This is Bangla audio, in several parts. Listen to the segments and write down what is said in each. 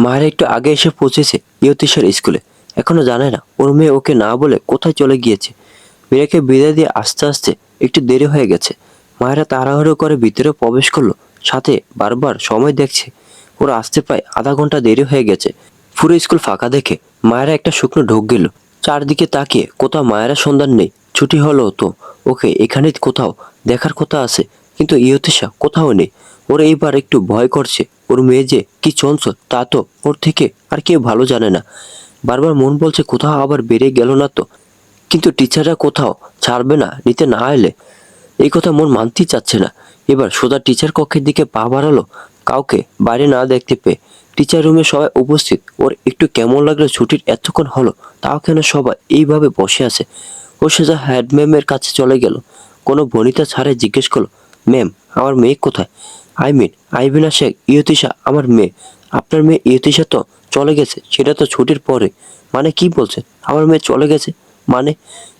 মায়েরা একটু আগে এসে পৌঁছেছে ইয়তিশার স্কুলে। এখনো জানে না ওর মেয়ে ওকে না বলে কোথায় চলে গিয়েছে। মীরাকে বিদায় দিয়ে আস্তে আস্তে একটু দেরি হয়ে গেছে। মায়েরা তাড়াহুড়ো করে ভিতরে প্রবেশ করলো, সাথে বারবার সময় দেখছে। ওরা আসতে প্রায় আধা ঘন্টা দেরি হয়ে গেছে। পুরো স্কুল ফাঁকা দেখে মায়েরা একটা শুকনো ঢোক গেল। চারদিকে তাকিয়ে কোথাও মায়েরা সন্ধান নেই। ছুটি হলো তো ওকে এখানে কোথাও দেখার কথা আছে, কিন্তু ইয়তিশা কোথাও নেই। ওর এইবার একটু ভয় করছে। ওর মেয়ে যে কি চঞ্চল তা তো ওর থেকে আর কেউ ভালো জানে না। বারবার মন বলছে কোথাও আবার বেরিয়ে গেল না তো, কিন্তু টিচাররা কোথাও ছাড়বে না নিতে না এলে। এই কথা মন মানতেই চাচ্ছে না। এবার সোজা টিচার কক্ষের দিকে পা বাড়ালো, কাউকে বাইরে না দেখতে পেয়ে। টিচার রুমে সবাই উপস্থিত। ওর একটু কেমন লাগলো ছুটির এতক্ষণ হলো তাও কেন সবাই এইভাবে বসে আছে। ও সোজা হেড ম্যামের কাছে চলে গেল। কোনো বনিতা ছাড়াই জিজ্ঞেস করলো, ম্যাম আমার মেয়ে কোথায়? আইবিনা শেখ ইয়তিশা আমার মেয়ে। আপনার মেয়ে ইয়তিশা তো চলে গেছে, সেটা তো ছুটির পরে। মানে কি বলছেন আমার মেয়ে চলে গেছে? মানে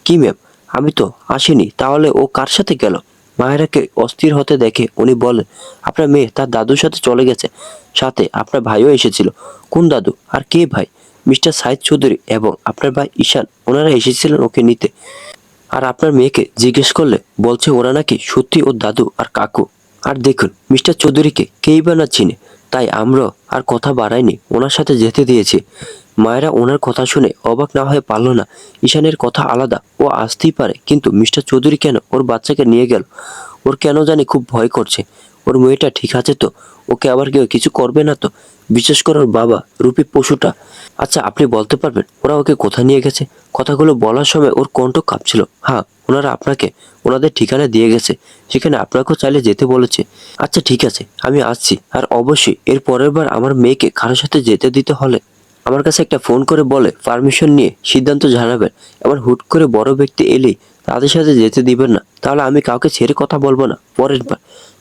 কি ম্যাম, আমি তো আসিনি, তাহলে ও কার সাথে গেল? মায়েরাকে অস্থির হতে দেখে উনি বলেন, আপনার মেয়ে তার দাদুর সাথে চলে গেছে, সাথে আপনার ভাইও এসেছিল। কোন দাদু আর কে ভাই? মিস্টার সাইদ চৌধুরী এবং আপনার ভাই ঈশান, ওনারা এসেছিলেন ওকে নিতে। আর আপনার মেয়েকে জিজ্ঞেস করলে বলছে ওরা নাকি সত্যি ওর দাদু আর কাকু। আর দেখুন মিস্টার চৌধুরীকে কেই বা না চিনে, তাই আমরা আর কথা বাড়াইনি, ওনার সাথে যেতে দিয়েছি। মায়েরা ওনার কথা শুনে অবাক না হয়ে পারল না। ঈশানের কথা আলাদা, ও আসতেই পারে, কিন্তু মিস্টার চৌধুরী কেন ওর বাচ্চাকে নিয়ে গেল? ওর কেন জানি খুব ভয় করছে। ওর মেয়েটা ঠিক আছে তো? ওকে আবার কেউ কিছু করবে না তো? বিশেষ করে ওর বাবা রূপী পশুটা। আচ্ছা আপনি বলতে পারবেন ওরা ওকে কোথায় নিয়ে গেছে? কথাগুলো বলার সময় ওর কণ্ঠ কাঁপছিল। হ্যাঁ, ওনারা আপনাকে ওনাদের ঠিকানা দিয়ে গেছে, সেখানে আপনাকেও চাইলে যেতে বলেছে। আচ্ছা ঠিক আছে, আমি আসছি। আর অবশ্যই এর পরের বার আমার মেয়েকে কারোর সাথে যেতে দিতে হলে আমার কাছে একটা ফোন করে বলে পারমিশন নিয়ে সিদ্ধান্ত জানাবেন। এবার হুট করে বড় ব্যক্তি এলেই তাদের সাথে যেতে দিবেন না, তাহলে আমি কাউকে ছেড়ে কথা বলবো না পরের বার।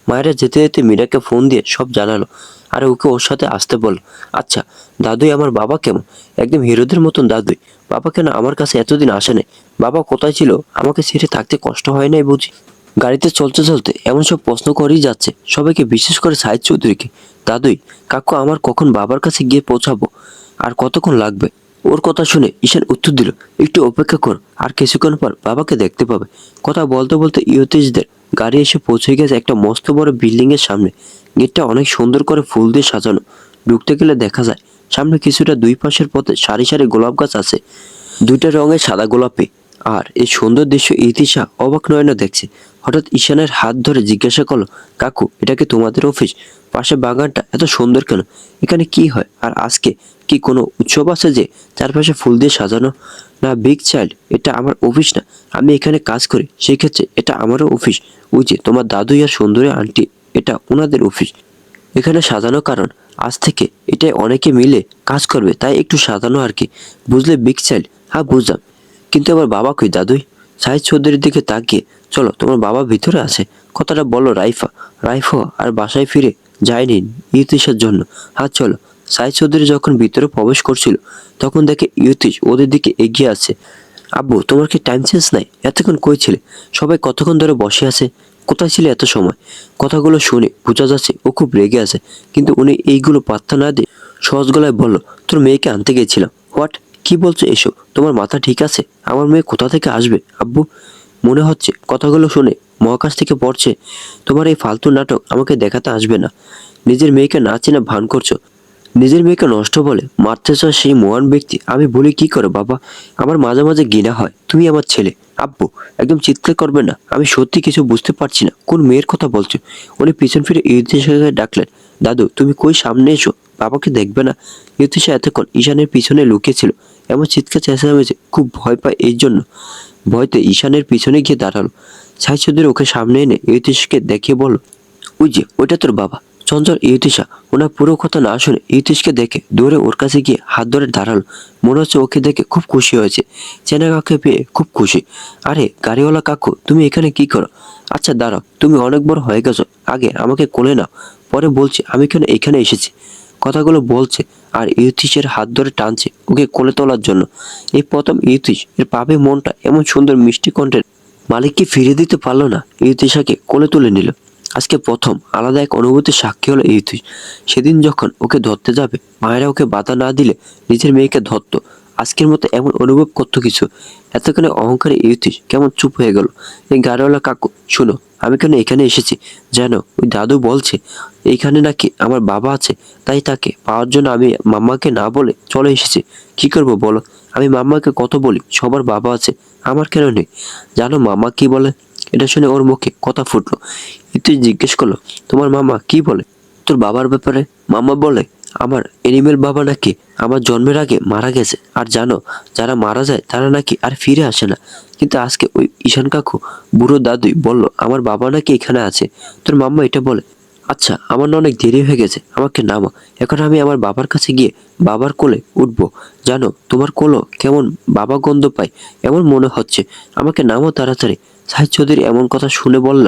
মায়েরা যেতে যেতে মীরাকে ফোন দিয়ে সব জানালো, আর ওকে ওর সাথে আসতে বলল। আচ্ছা দাদুই আমার বাবা কেমন? একদম হিরোদের মতন দাদুই। বাবা কেন আমার কাছে এতদিন আসে নাই? বাবা কোথায় ছিল? আমাকে ছেড়ে থাকতে কষ্ট হয় নাই বুঝি? গাড়িতে চলতে চলতে এমন সব প্রশ্ন করেই যাচ্ছে সবাইকে, বিশেষ করে সাইদ চৌধুরীকে। দাদুই কাকু আমার কখন বাবার কাছে গিয়ে পৌঁছাবো? আর কতক্ষণ লাগবে? ওর কথা শুনে ঈশান উত্তর দিল, একটু অপেক্ষা কর, আর কিছুক্ষণ পর বাবাকে দেখতে পাবে। কথা বলতে বলতে ইয়তীশদের গাড়ি এসে পৌঁছে গেছে একটা মস্ত বড় বিল্ডিং এর সামনে। গেটটা অনেক সুন্দর করে ফুল দিয়ে সাজানো। ঢুকতে গেলে দেখা যায় সামনে কিছুটা দুই পাশের পথে সারি সারি গোলাপ গাছ আছে, দুইটা রঙের সাদা গোলাপি। আর এই সুন্দর দৃশ্য ইতিশা অবাক নয়নে দেখছে। হঠাৎ ঈশানের হাত ধরে জিজ্ঞাসা করলো, কাকু এটা কি তোমাদের অফিস? পাশে বাগানটা এত সুন্দর কেন? এখানে কি হয়? আর আজকে কি কোনো উৎসব আছে যে চারপাশে ফুল দিয়ে সাজানো? না বিগ চাইল্ড, এটা আমার অফিস না, আমি এখানে কাজ করি, সেক্ষেত্রে এটা আমারও অফিস। ওই যে তোমার দাদু আর সুন্দরী আন্টি, এটা ওনাদের অফিস। এখানে সাজানো কারণ আজ থেকে এটাই অনেকে মিলে কাজ করবে, তাই একটু সাজানো আর কি, বুঝলে বিগ চাইল্ড? হ্যাঁ বুঝলাম, কিন্তু আমার বাবা কই দাদুই? সাহিদ চৌধুরীর দিকে তাকিয়ে, চলো তোমার বাবা ভিতরে আছে, কথাটা বলো রাইফা। রাইফা আর বাসায় ফিরে যায়নি ইয়তীশের জন্য। হ্যাঁ চলো। সাহিদ চৌধুরী যখন ভিতরে প্রবেশ করছিল তখন দেখে ইয়তীশ ওদের দিকে এগিয়ে আছে। আব্বু তোমার কি টাইম চেঞ্জ নাই? এতক্ষণ কই ছিলে? সবাই কতক্ষণ ধরে বসে আছে, কোথায় ছিলে এত সময়? কথাগুলো শুনে বোঝা যাচ্ছে ও খুব রেগে আছে, কিন্তু উনি এইগুলো পাত্তা না দিয়ে সহজ গলায় বলল, তোর মেয়েকে আনতে গেছিলাম। হোয়াট? কি বলছো এসো? তোমার মাথা ঠিক আছে? আমার মেয়ে কোথা থেকে আসবে আব্বু? মনে হচ্ছে কথাগুলো শুনে মহাকাশ থেকে পড়ছে। তোমার এই ফালতু নাটক আমাকে দেখাতে আসবে না। নিজের মেয়েকে না চেনা ভান করছো। নিজের মেয়েকে নষ্ট বলে মারতে চাও সেই মহান ব্যক্তি আমি বলি কি করে বাবা? আমার মাঝে মাঝে ঘৃণা হয়, তুমি আমার ছেলে। আব্বু একদম চিৎকার করবে না, আমি সত্যি কিছু বুঝতে পারছি না কোন মেয়ের কথা বলছো। উনি পিছন ফিরে ইতিশাকে ডাকলেন, দাদু তুমি কই, সামনে এসো, বাবাকে দেখবে না? ইতিশা এতক্ষণ ঈশানের পিছনে লুকিয়েছিল। এমন চিৎকার চেঁচামেচি খুব ভয় পায়, এই জন্য ভয়তে ঈশানের পিছনে গিয়ে দাঁড়ালো। সাই চৌধুরী ওকে সামনে এনে ইতিশকে দেখিয়ে বলল, ওই যে ওইটা তোর বাবা। চঞ্চল ইয়তীশা ওনার পুরো কথা না শুনে ইয়তীশকে দেখে দৌড়ে ওর কাছে গিয়ে হাত ধরে দাঁড়ালো। মনে হচ্ছে ওকে দেখে খুব খুশি হয়েছে, চেনা কাউকে পেয়ে খুব খুশি। আরে গাড়িওয়ালা কাকু, তুমি এখানে কি করো? আচ্ছা দাঁড়াও, তুমি অনেক বড় হয়ে গেছো, আগে আমাকে কোলে নাও, পরে বলছি আমি কেন এখানে এসেছি। কথাগুলো বলছে আর ইয়তীশের হাত ধরে টানছে ওকে কোলে তোলার জন্য। এই প্রথম ইয়তীশ এর পাবে মনটা এমন সুন্দর মিষ্টি কণ্ঠের মালিককে ফিরে দিতে পারলো না, ইয়তীশাকে কোলে তুলে নিল। আজকে প্রথম আলাদা এক অনুভূতির সাক্ষী হলো ইউথি। সেদিন যখন ওকে ধরতে যাবে, মায়েরা ওকে বাধা না দিলে নিজের মেয়েকে ধরতো। আজকের মতো এমন অনুভব করতো কিছু। এতক্ষণে অহংকারী ইউথি কেমন চুপ হয়ে গেল। এই গাড়িওয়ালা কাকু, শুনো, আমি কেন এখানে এসেছি জানো? ওই দাদু বলছে এইখানে নাকি আমার বাবা আছে, তাই তাকে পাওয়ার জন্য আমি মাম্মাকে না বলে চলে এসেছি। কি করব বলো? আমি মাম্মাকে কত বলি সবার বাবা আছে, আমার কেন নেই? জানো মাম্মা কি বলে? এটা শুনে ওর মুখে কথা ফুটলো। ইতি জিজ্ঞেস করলো, তোমার মামা কি বলে তোর বাবার ব্যাপারে? মামা বলে, আমার এনিমেল বাবা নাকি আমার জন্মের আগে মারা গেছে, আর জানো যারা মারা যায় তারা নাকি আর ফিরে আসে না। কিন্তু আজকে ওই ঈশান কাকু, বুড়ো দাদুই বলল আমার বাবা নাকি এখানে আছে। তোর মাম্মা এটা বলে। আচ্ছা, আমার না অনেক দেরি হয়ে গেছে, আমাকে নামা। এখন আমি আমার বাবার কাছে গিয়ে বাবার কোলে উঠবো। জানো তোমার কোলো কেমন বাবা গন্ধ পাই, এমন মনে হচ্ছে। আমাকে নামো তাড়াতাড়ি। সাহিদ চৌধুরী এমন কথা শুনে বলল,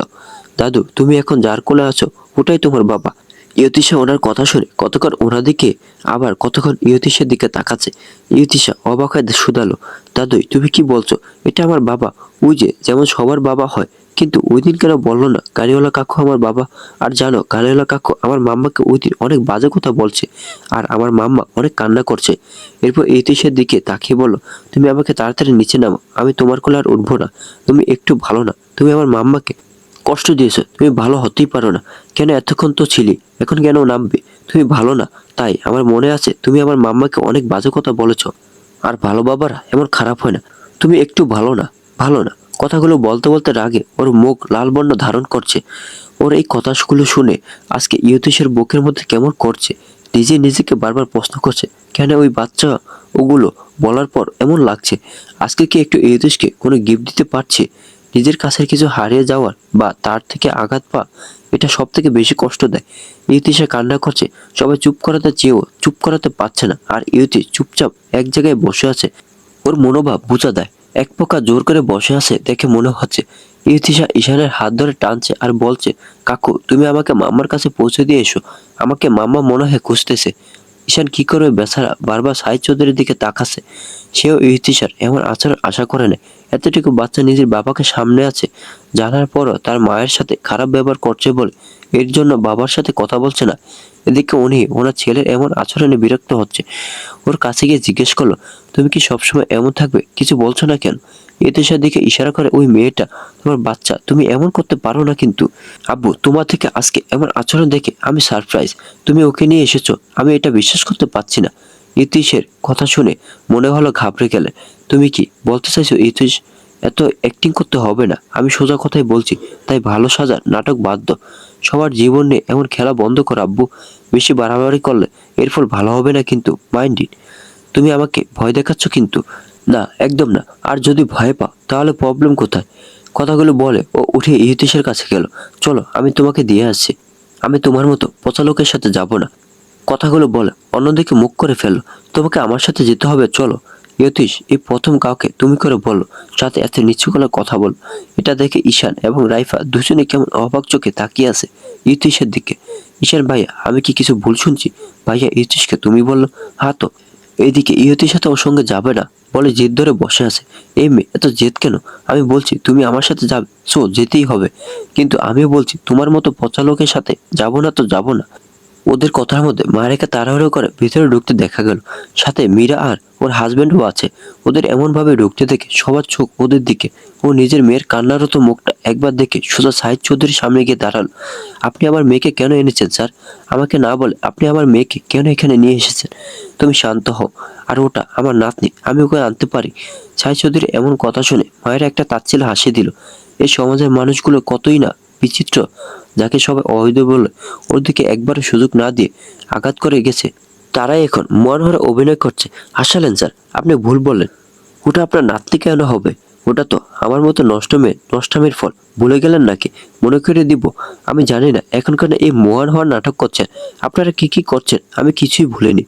দাদু তুমি এখন যার কোলে আছো ওটাই তোমার বাবা। ইয়তিশা ওনার কথা শুনে কতক্ষণ ওনার দিকে, আবার কতক্ষণ ইয়তিশার দিকে তাকাচ্ছে। ইয়তিশা অবাক হয়ে শুধালো, দাদু তুমি কি বলছো? এটা আমার বাবা, ওই যে যেমন সবার বাবা হয়। কিন্তু ওই দিন কেন বললো না গাড়িওয়ালা কাকু আমার বাবা? আর জানো গাড়িওয়ালা কাকু আমার মাম্মাকে ওই দিন অনেক বাজে কথা বলছে, আর আমার মাম্মা অনেক কান্না করছে। এরপর ইয়তিশার দিকে তাকিয়ে বলল, তুমি আমাকে তাড়াতাড়ি নিচে নামো, আমি তোমার কোলে আর উঠবো না। তুমি একটু ভালো না, তুমি আমার মাম্মাকে কষ্ট দিয়েছো, তুমি ভালো হতেই পারো না। কেন এতক্ষণ তো ছিলি, এখন কেন নামবে? তুমি ভালো না, তাই আমার মনে আছে তুমি আমার মাম্মাকে অনেক বাজে কথা বলেছো। আর ভালো বাবারা এমন খারাপ হয় না। তুমি একটু ভালো না, ভালো না। কথাগুলো বলতে বলতে রাগে ওর মুখ লাল বর্ণ ধারণ করছে। ওর এই কথাগুলো শুনে আজকে ইয়তিশের বুকের মধ্যে কেমন করছে। নিজে নিজেকে বারবার প্রশ্ন করছে, কেন ওই বাচ্চা ওগুলো বলার পর এমন লাগছে। আজকে কি একটু ইয়তিশকে কোনো গিফট দিতে পারছে? নিজের কাছের কিছু হারিয়ে যাওয়ার বা তার থেকে আঘাত পা, এটা সব থেকে বেশি কষ্ট দেয়। ইয়তিশা কান্না করছে, সবাই চুপ করাতে চেয়েও চুপ করাতে পারছে না। আর ইয়তি চুপচাপ এক জায়গায় বসে আছে। ওর মনোভাব বোঝা দেয়। এক প্রকার জোর করে বসে আছে দেখে মনে হচ্ছে। ইয়তিশা ঈশানের হাত ধরে টানছে আর বলছে, কাকু তুমি আমাকে মাম্মার কাছে পৌঁছে দিয়ে এসো, আমাকে মাম্মা মনে হয় খুঁজতেছে। ঈশান কি করবে বেচারা, বারবার সাহিদ চৌধুরীর দিকে তাকাচ্ছে। সেও ইহতিশার এমন আচরণ আশা করে না। এতটুকু বাচ্চা নিজের বাবাকে সামনে আছে, জানার পরও তার মায়ের সাথে খারাপ ব্যবহার করছে বলে এর জন্য বাবার সাথে কথা বলছে না। এদিকে উনি ওনার ছেলের এমন আচরণে বিরক্ত হচ্ছে। ওর কাছে গিয়ে জিজ্ঞেস করলো, তুমি কি সবসময় এমন থাকবে, কিছু বলছো না কেন? ইতিশার দিকে ইশারা করে, ওই মেয়েটা তোমার বাচ্চা, তুমি এমন করতে পারো না কিন্তু। আব্বু তোমার থেকে আজকে এমন আচরণ দেখে আমি সারপ্রাইজ। তুমি ওকে নিয়ে এসেছো, আমি এটা বিশ্বাস করতে পারছি না। ইতিশের কথা শুনে মনে হলো ঘাবড়ে গেলে। তুমি কি বলতে চাইছো ইতিশ? এত অ্যাক্টিং করতে হবে না, আমি সোজা কথাই বলছি। তাই ভালো সাজার নাটক বাদ দাও। সবার জীবন নিয়ে এমন খেলা বন্ধ কর আব্বু। বেশি বাড়াবাড়ি করলে এর ফল ভালো হবে না কিন্তু, মাইন্ড ইট। তুমি আমাকে ভয় দেখাচ্ছ কিন্তু। না একদম না, আর যদি ভয় পাও তাহলে প্রবলেম কোথায়? কথাগুলো বলে ও উঠে ইহতিশের কাছে গেল। চলো আমি তোমাকে দিয়ে আসছি, আমি তোমার মতো পচা লোকের সাথে যাব না। কথাগুলো বলে অন্যদিকে মুখ করে ফেললো। তোমাকে আমার সাথে যেতে হবে, চলো। ইয়তীশ এই প্রথম কাউকে তুমি করে বললো, সাথে এত নিচু গলায় কথা বল। এটা দেখে ঈশান এবং রাইফা দুজনে কেমন অবাক চোখে তাকিয়ে আছে ইয়তীশের দিকে। ঈশান, ভাইয়া আমি কি কিছু ভুল শুনছি? ভাইয়া ইয়তীশকে তুমি বললো? হ্যাঁ তো। এইদিকে ইয়তির সাথে ওর সঙ্গে যাবে না বলে জেদ ধরে বসে আছে। এই মেয়ে এত জেদ কেন? আমি বলছি তুমি আমার সাথে যাবে, সো যেতেই হবে। কিন্তু আমি বলছি তোমার মতো পচা লোকের সাথে যাবো না তো যাবো না। ওদের কথার মধ্যে মায়েরাকে তাড়াহুড়ো করে ভিতরে ঢুকতে দেখা গেল। সাথে মীরা আর ওর হাজবেন্ডও আছে। ওদের এমন ভাবে ঢুকতে দেখে সবার চোখ ওদের দিকে। ও নিজের মেয়ের কান্নারত মুখটা একবার দেখে সোজা সাহিদ চৌধুরীর সামনে গিয়ে দাঁড়ালো। আপনি আমার মেয়েকে কেন এনেছেন স্যার? আমাকে না বলে আপনি আমার মেয়েকে কেন এখানে নিয়ে এসেছেন? তুমি শান্ত হও। আর ওটা আমার নাতনি, আমি ওকে আনতে পারি। সাহিদ চৌধুরী এমন কথা শুনে মায়েরা একটা তাচ্ছিল্য হাসি দিল। এই সমাজের মানুষগুলো কতই না বিচিত্র, যাকে সবাই অবৈধ বলে ওর দিকে একবারও সুযোগ না দিয়ে আঘাত করে গেছে, তারাই এখন মনোহরে অভিনয় করছে। হাসালেন স্যার, আপনি ভুল বললেন। ওটা আপনার নাতনি কেন হবে? ওটা তো আমার মতো নষ্টামের ফল। ভুলে গেলেন নাকি? মনে করে দিব আমি জানি না এখনকার এই মহান হওয়ার নাটক করছেন। আপনারা কি কি করছেন আমি কিছুই ভুলিনি।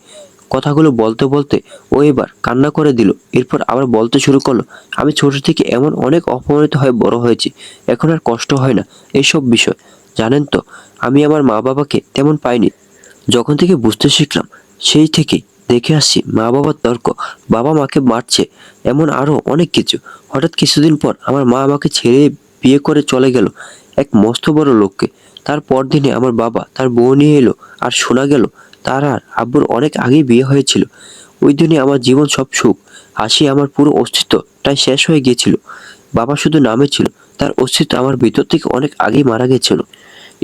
কথাগুলো বলতে বলতে ও এবার কান্না করে দিল। এরপর আবার বলতে শুরু করলো, আমি ছোট থেকে এমন অনেক অপমানিত হয়ে বড় হয়েছি, এখন আর কষ্ট হয় না এইসব বিষয়। জানেন তো, আমি আমার মা বাবাকে তেমন পাইনি। যখন থেকে বুঝতে শিখলাম সেই থেকেই দেখে আসছি মা বাবার তর্ক, বাবা মাকে মারছে, এমন আরো অনেক কিছু। হঠাৎ কিছুদিন পর আমার মা আমাকে ছেড়ে বিয়ে করে চলে গেল এক মস্ত বড় লোককে। তার পরদিনে আমার বাবা তার বউ নিয়ে এলো, আর শোনা গেল তার আর আব্বুর অনেক আগেই বিয়ে হয়েছিল। ওই দিনে আমার জীবন সব সুখ হাসি, আমার পুরো অস্তিত্বটাই শেষ হয়ে গিয়েছিল। বাবা শুধু নামে ছিল, তার অস্তিত্ব আমার ভিতর থেকে অনেক আগেই মারা গেছিল।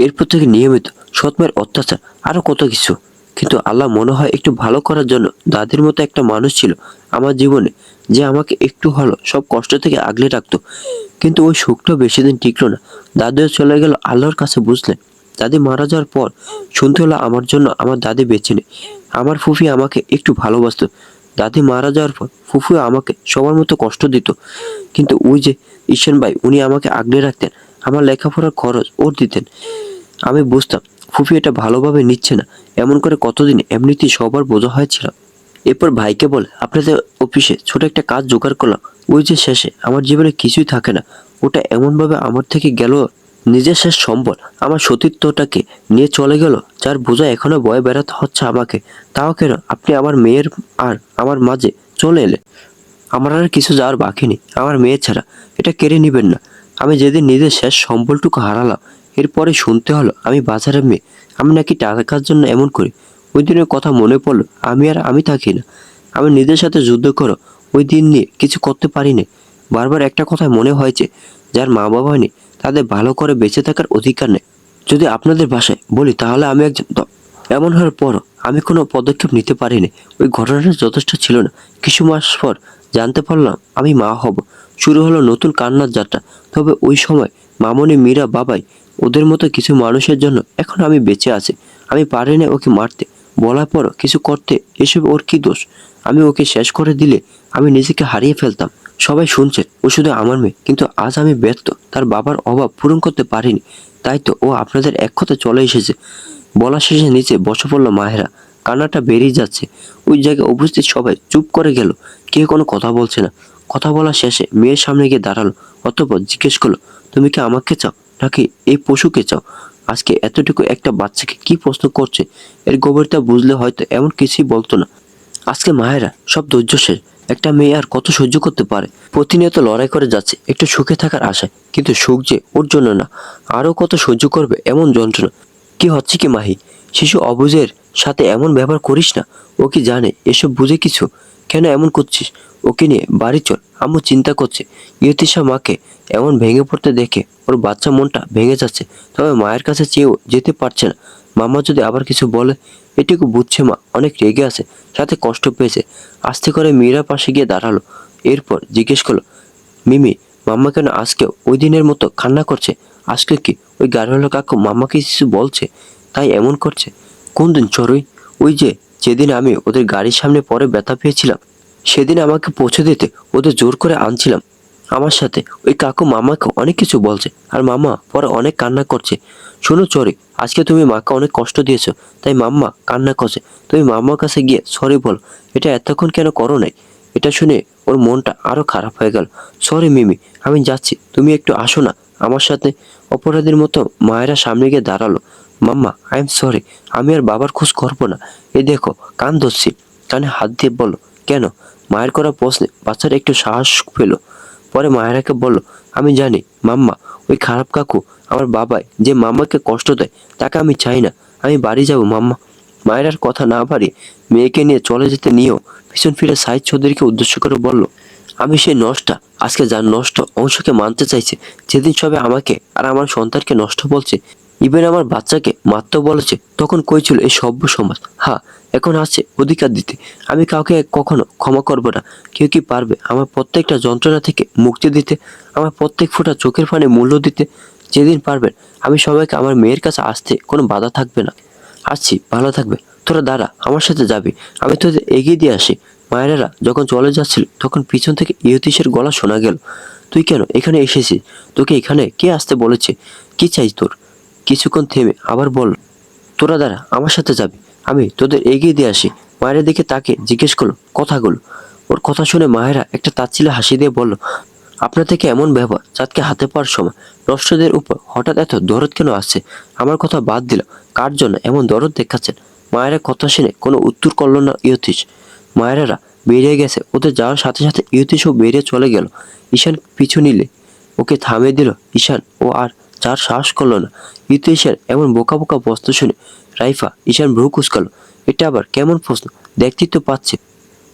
এরপর থেকে নিয়মিত সৎমায়ের অত্যাচার, আরো কত কিছু। কিন্তু আল্লাহ মনে হয় একটু ভালো করার জন্য দাদির মতো একটা মানুষ ছিল আমার জীবনে, যে আমাকে একটু হলো সব কষ্ট থেকে আগলে রাখতো। কিন্তু ওই সুখটা বেশি দিন টিকলো না। দাদিও চলে গেল আল্লাহর কাছে, বুঝলেন। দাদি মারা যাওয়ার পর শুনতে হলো আমার জন্য আমার দাদি বেঁচে নেই। আমার ফুফি আমাকে একটু ভালোবাসতো। দাদি মারা যাওয়ার পর ফুফিও আমাকে সবার মতো কষ্ট দিত। কিন্তু ওই যে ঈশান ভাই, উনি আমাকে আগলে রাখতেন, আমার লেখাপড়ার খরচ ওর দিতেন। আমি বুঝতাম ফুফি এটা ভালোভাবে নিচ্ছে না। এমন করে কতদিন এমনিতেই সবার বোঝা হয়েছিল। এরপর ভাইকে বলে আপনাদের অফিসে ছোট একটা কাজ জোগাড় করলাম। ওই যে শেষে আমার জীবনে কিছুই থাকে না, ওটা এমনভাবে আমার থেকে গেল। নিজের শেষ সম্বল আমার সতীত্বটাকে নিয়ে চলে গেল, যার বোঝা এখনো বয়ে বেড়াতে হচ্ছে আমাকে। তাও কেন আপনি আমার মেয়ের আর আমার মাঝে চলে এলেন। আমার আর কিছু যাওয়ার বাকি নেই আমার মেয়ে ছাড়া, এটা কেড়ে নিবেন না। আমি যেদিন নিজের শেষ সম্বলটুকু হারালাম, এরপরে শুনতে হলো আমি বাজারের মেয়ে, আমি নাকি টাকার জন্য এমন করি। ওই দিনের কথা মনে পড়লো, আমি থাকি না। আমি নিজের সাথে যুদ্ধ করো ওই দিন নিয়ে কিছু করতে পারি না। বারবার একটা কথা মনে হয়েছে, যার মা বাবা নেই তাদের ভালো করে বেঁচে থাকার অধিকার নেই। যদি আপনাদের ভাষায় বলি তাহলে আমি একজন এমন হওয়ার পরও আমি কোনো পদক্ষেপ নিতে পারিনি। ওই ঘটনাটা যথেষ্ট ছিল না। কিছু মাস পর জানতে পারলাম আমি মা হব। শুরু হলো নতুন কান্নার যাত্রা। তবে ওই সময় মামনি, মীরা, বাবাই, ওদের মতো কিছু মানুষের জন্য এখন আমি বেঁচে আছি। আমি পারিনি ওকে মারতে, বলার পরও কিছু করতে। এসব ওর কি দোষ? আমি ওকে শেষ করে দিলে আমি নিজেকে হারিয়ে ফেলতাম। সবাই শুনছে ও শুধু আমার মেয়ে, কিন্তু আজ আমি ব্যর্থ, তার বাবার অভাব পূরণ করতে পারিনি। তাই তো ও আপনাদের এক কথা চলে এসেছে। বলা শেষে নিচে বসে পড়লো মাহেরা। কান্নাটা বেরিয়ে যাচ্ছে। ওই জায়গায় উপস্থিত সবাই চুপ করে গেল, কেউ কোনো কথা বলছে না। কথা বলা শেষে মেয়ের সামনে গিয়ে দাঁড়ালো, অতঃপর জিজ্ঞেস করলো, তুমি কি আমাকে চাও নাকি এই পশুকে চাও? আজকে এতটুকু একটা বাচ্চাকে কি প্রশ্ন করছে? এর গভীরতা বুঝলে হয়তো এমন কিছুই বলতো না। আজকে মায়েরা সব ধৈর্য শেষ। একটা মেয়ে আর কত সহ্য করতে পারে? প্রতিনিয়ত লড়াই করে যাচ্ছে একটু সুখে থাকার আশায়, কিন্তু সুখ যে ওর জন্য না, আরো কত সহ্য করবে এমন যন্ত্রণা। কি হচ্ছে কি মাহি? শিশু অবুঝের সাথে এমন ব্যবহার করিস না। ও কি জানে এসব বুঝে কিছু? কেন এমন করছিস? ওকে নিয়ে বাড়ি চল, আম্মু চিন্তা করছে। ইয়তিশা মাকে এমন ভেঙে পড়তে দেখে ওর বাচ্চা মনটা ভেঙে যাচ্ছে। তবে মায়ের কাছে চেয়েও যেতে পারছে না। মামা যদি আবার কিছু বলে। এটুকু বুঝছে মা অনেক রেগে আছে, সাথে কষ্ট পেয়েছে। আস্তে করে মীরা পাশে গিয়ে দাঁড়ালো। এরপর জিজ্ঞেস করলো, মিমি, মাম্মা কেন আজকে ওই দিনের মতো কান্না করছে? আজকে কি ওই গাড়িওয়ালা কাকু মাম্মাকে কিছু বলছে তাই এমন করছে? কোন দিন চড়ুই? ওই যে যেদিন আমি ওদের গাড়ির সামনে পরে ব্যথা পেয়েছিলাম, সেদিন আমাকে পৌঁছে দিতে ওদের জোর করে আনছিলাম আমার সাথে। ওই কাকু মামাকে অনেক কিছু বলছে, আর মামা পরে অনেক কান্না করছে। শোনো চড়ি, আজকে তুমি মাকে অনেক কষ্ট দিয়েছো, তাই মাম্মা কান্না করছে। তুমি মাম্মার কাছে গিয়ে সরি বলো। এটা এতক্ষণ কেন করো নাই? এটা শুনে ওর মনটা আরো খারাপ হয়ে গেল। সরি মিমি, আমি যাচ্ছি, তুমি একটু আসো না আমার সাথে। অপরাধীর মতো মায়েরা সামনে গিয়ে দাঁড়ালো। মাম্মা, আই এম সরি, আমি আর বাবার খোঁজ করবো না। এ দেখো কান ধরছি। কানে হাত দিয়ে বলো, কেন? মায়ের করা প্রশ্নে বাচ্চারা একটু সাহস পেল। পরে মায়েরাকে বলল, আমি জানি মাম্মা, ওই খারাপ কাকু আমার বাবাই যে মাম্মাকে কষ্ট দেয়, তাকে আমি চাই না। আমি বাড়ি যাব মাম্মা। মায়ের আর কথা না বাড়িয়ে মেয়েকে নিয়ে চলে যেতে নিয়েও পিছন ফিরে সাইদ চৌধুরীকে উদ্দেশ্য করে বলল, আমি সেই নষ্টা, আজকে যার নষ্ট অংশকে মানতে চাইছে, যেদিন সবে আমাকে আর আমার সন্তানকে নষ্ট বলছে, ইভেন আমার বাচ্চাকে মারতে বলেছে, তখন কই ছিল এই সভ্য সমাজ? হ্যাঁ, এখন আছে অধিকার দিতে। আমি কাউকে কখনো ক্ষমা করব না। কেউ কি পারবে আমার প্রত্যেকটা যন্ত্রণা থেকে মুক্তি দিতে, আমার প্রত্যেক ফোঁটা চোখের পানি মূল্য দিতে? যেদিন পারবেন আমি সবাইকে আমার মেয়ের কাছে আসতে কোনো বাধা থাকবে না। আসছি, ভালো থাকবে। তোরা দাঁড়া, আমার সাথে যাবি, আমি তোদের এগিয়ে দিয়ে আসি। মায়েরা যখন চলে যাচ্ছিল তখন পিছন থেকে ইয়তীশের গলা শোনা গেল, তুই কেন এখানে এসেছিস? তোকে এখানে কে আসতে বলেছে? কি চাই তোর? কিছুক্ষণ থেমে আবার বল, তোরা দাঁড়া, আমার সাথে যাবি, আমি তোদের এগিয়ে দিয়ে আসি। মায়ের দিকে তাকে জিজ্ঞেস করলো কথাগুলো। ওর কথা শুনে মায়েরা একটা তাচ্ছিল্যে হাসি দিয়ে বলল, আপনার থেকে এমন ব্যবহার চাঁদকে হাতে পাওয়ার সময়। নষ্টদের উপর হঠাৎ এত দরদ কেন আসছে? আমার কথা বাদ দিল, কার জন্য এমন দরদ দেখাচ্ছেন? মায়েরা কথা শুনে কোনো উত্তর করলো না ইয়তীশ। মায়েরা বেরিয়ে গেছে। ওদের যাওয়ার সাথে সাথে ইয়তীশও বেরিয়ে চলে গেল। ঈশান পিছু নিলে ওকে থামিয়ে দিল। ঈশান, ও আর চার সাহস করলো না। ঈশান এমন বোকা বোকা প্রশ্ন শুনে রাইফা ঈশান ভ্রু কুঁচকালো। এটা আবার কেমন প্রশ্ন? দেখতেই তো পাচ্ছে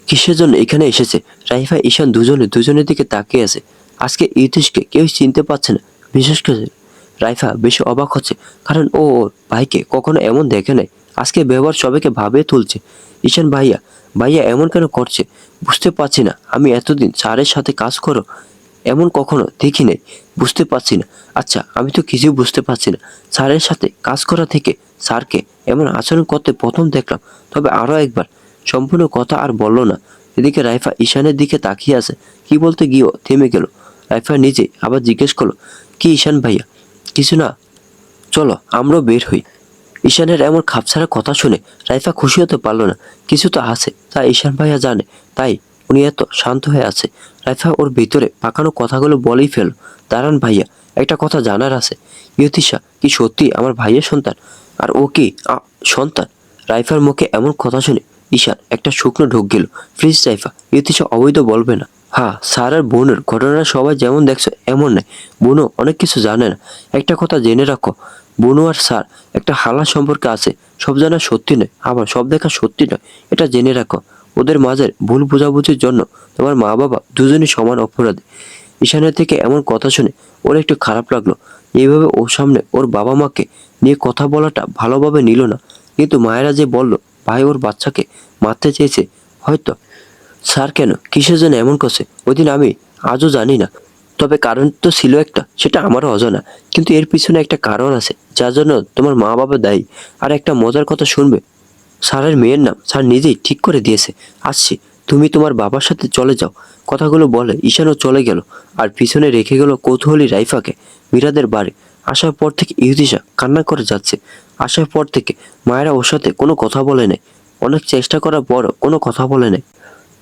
কিসের জন্য এখানে এসেছে। রাইফা ঈশান দুজনের দিকে তাকিয়ে আছে। আজকে ইতিশকে কেউ চিনতে পারছে না। বিশেষ করে রাইফা বেশি অবাক হচ্ছে, কারণ ও ওর ভাইকে কখনো এমন দেখে নাই। আজকে ব্যবহার সবাইকে ভাবিয়ে তুলছে। ঈশান ভাইয়া ভাইয়া এমন কেন করছে বুঝতে পারছি না। আমি এতদিন স্যারের সাথে কাজ করো এমন কখনো দেখি নাই, বুঝতে পারছি না। আচ্ছা আমি তো কিছুই বুঝতে পারছি না। স্যারের সাথে কাজ করা থেকে স্যারকে এমন আচরণ করতে প্রথম দেখলাম। তবে আরো একবার সম্পূর্ণ কথা আর বলল না। এদিকে রাইফা ঈশানের দিকে তাকিয়ে আছে। কি বলতে গিয়েও থেমে গেল। রাইফা নিজে আবার জিজ্ঞেস করলো, কি ঈশান ভাইয়া? কিছু না, চলো আমরাও বের হই। ঈশানের এমন খাপছাড়া কথা শুনে রাইফা খুশি হতে পারলো না। কিছু তো আছে তা ঈশান ভাইয়া জানে, তাই উনি এত শান্ত হয়ে আছে। রাইফা ওর ভিতরে পাকানো কথাগুলো বলেই ফেল। দাঁড়ান ভাইয়া, একটা কথা জানার আছে। ইয়তিশা কি সত্যি আমার ভাইয়ের সন্তান? আর ও কি সন্তান? রাইফার মুখে এমন কথা শুনে ঈশান একটা শুকনো ঢোক গেল। প্লিজ রাইফা, ইয়তিশা অবৈধ বলবে না। হ্যাঁ, স্যার আর বোনের ঘটনা সবাই যেমন দেখছো এমন নয়। বোনও অনেক কিছু জানে না। একটা কথা জেনে রাখো, বুনু আর স্যার একটা হালা সম্পর্কে আছে। সব জানা সত্যি নয়, আবার সব দেখা সত্যি নয়, এটা জেনে রাখো। ওদের মাঝের ভুল বোঝাবুঝির জন্য তোমার মা বাবা দুজনই সমান অপরাধী। ঈশানের থেকে এমন কথা শুনে ওর একটু খারাপ লাগলো। এইভাবে ওর সামনে ওর বাবা মাকে নিয়ে কথা বলাটা ভালোভাবে নিল না। কিন্তু মায়েরা যে বলল ভাই ওর বাচ্চাকে মারতে চেয়েছে, হয়তো স্যার কেন কিসের জন্য এমন করছে ওইদিন আমি আজও জানি না। তবে কারণ তো ছিল একটা, সেটা আমারও অজানা। কিন্তু এর পিছনে একটা কারণ আছে যার জন্য তোমার মা বাবা দায়ী। আর একটা মজার কথা শুনবে, স্যারের মেয়ের নাম স্যার নিজেই ঠিক করে দিয়েছে। আসছি, তুমি তোমার বাবার সাথে চলে যাও। কথাগুলো বলে ঈশানও চলে গেল, আর পিছনে রেখে গেল কৌতূহলী রাইফাকে। মীরাদের বাড়ি আসার পর থেকে ইহুদিশা কান্না করে যাচ্ছে। আসার পর থেকে মায়েরা ওর সাথে কোনো কথা বলে নাই। অনেক চেষ্টা করার পরও কোনো কথা বলে নাই।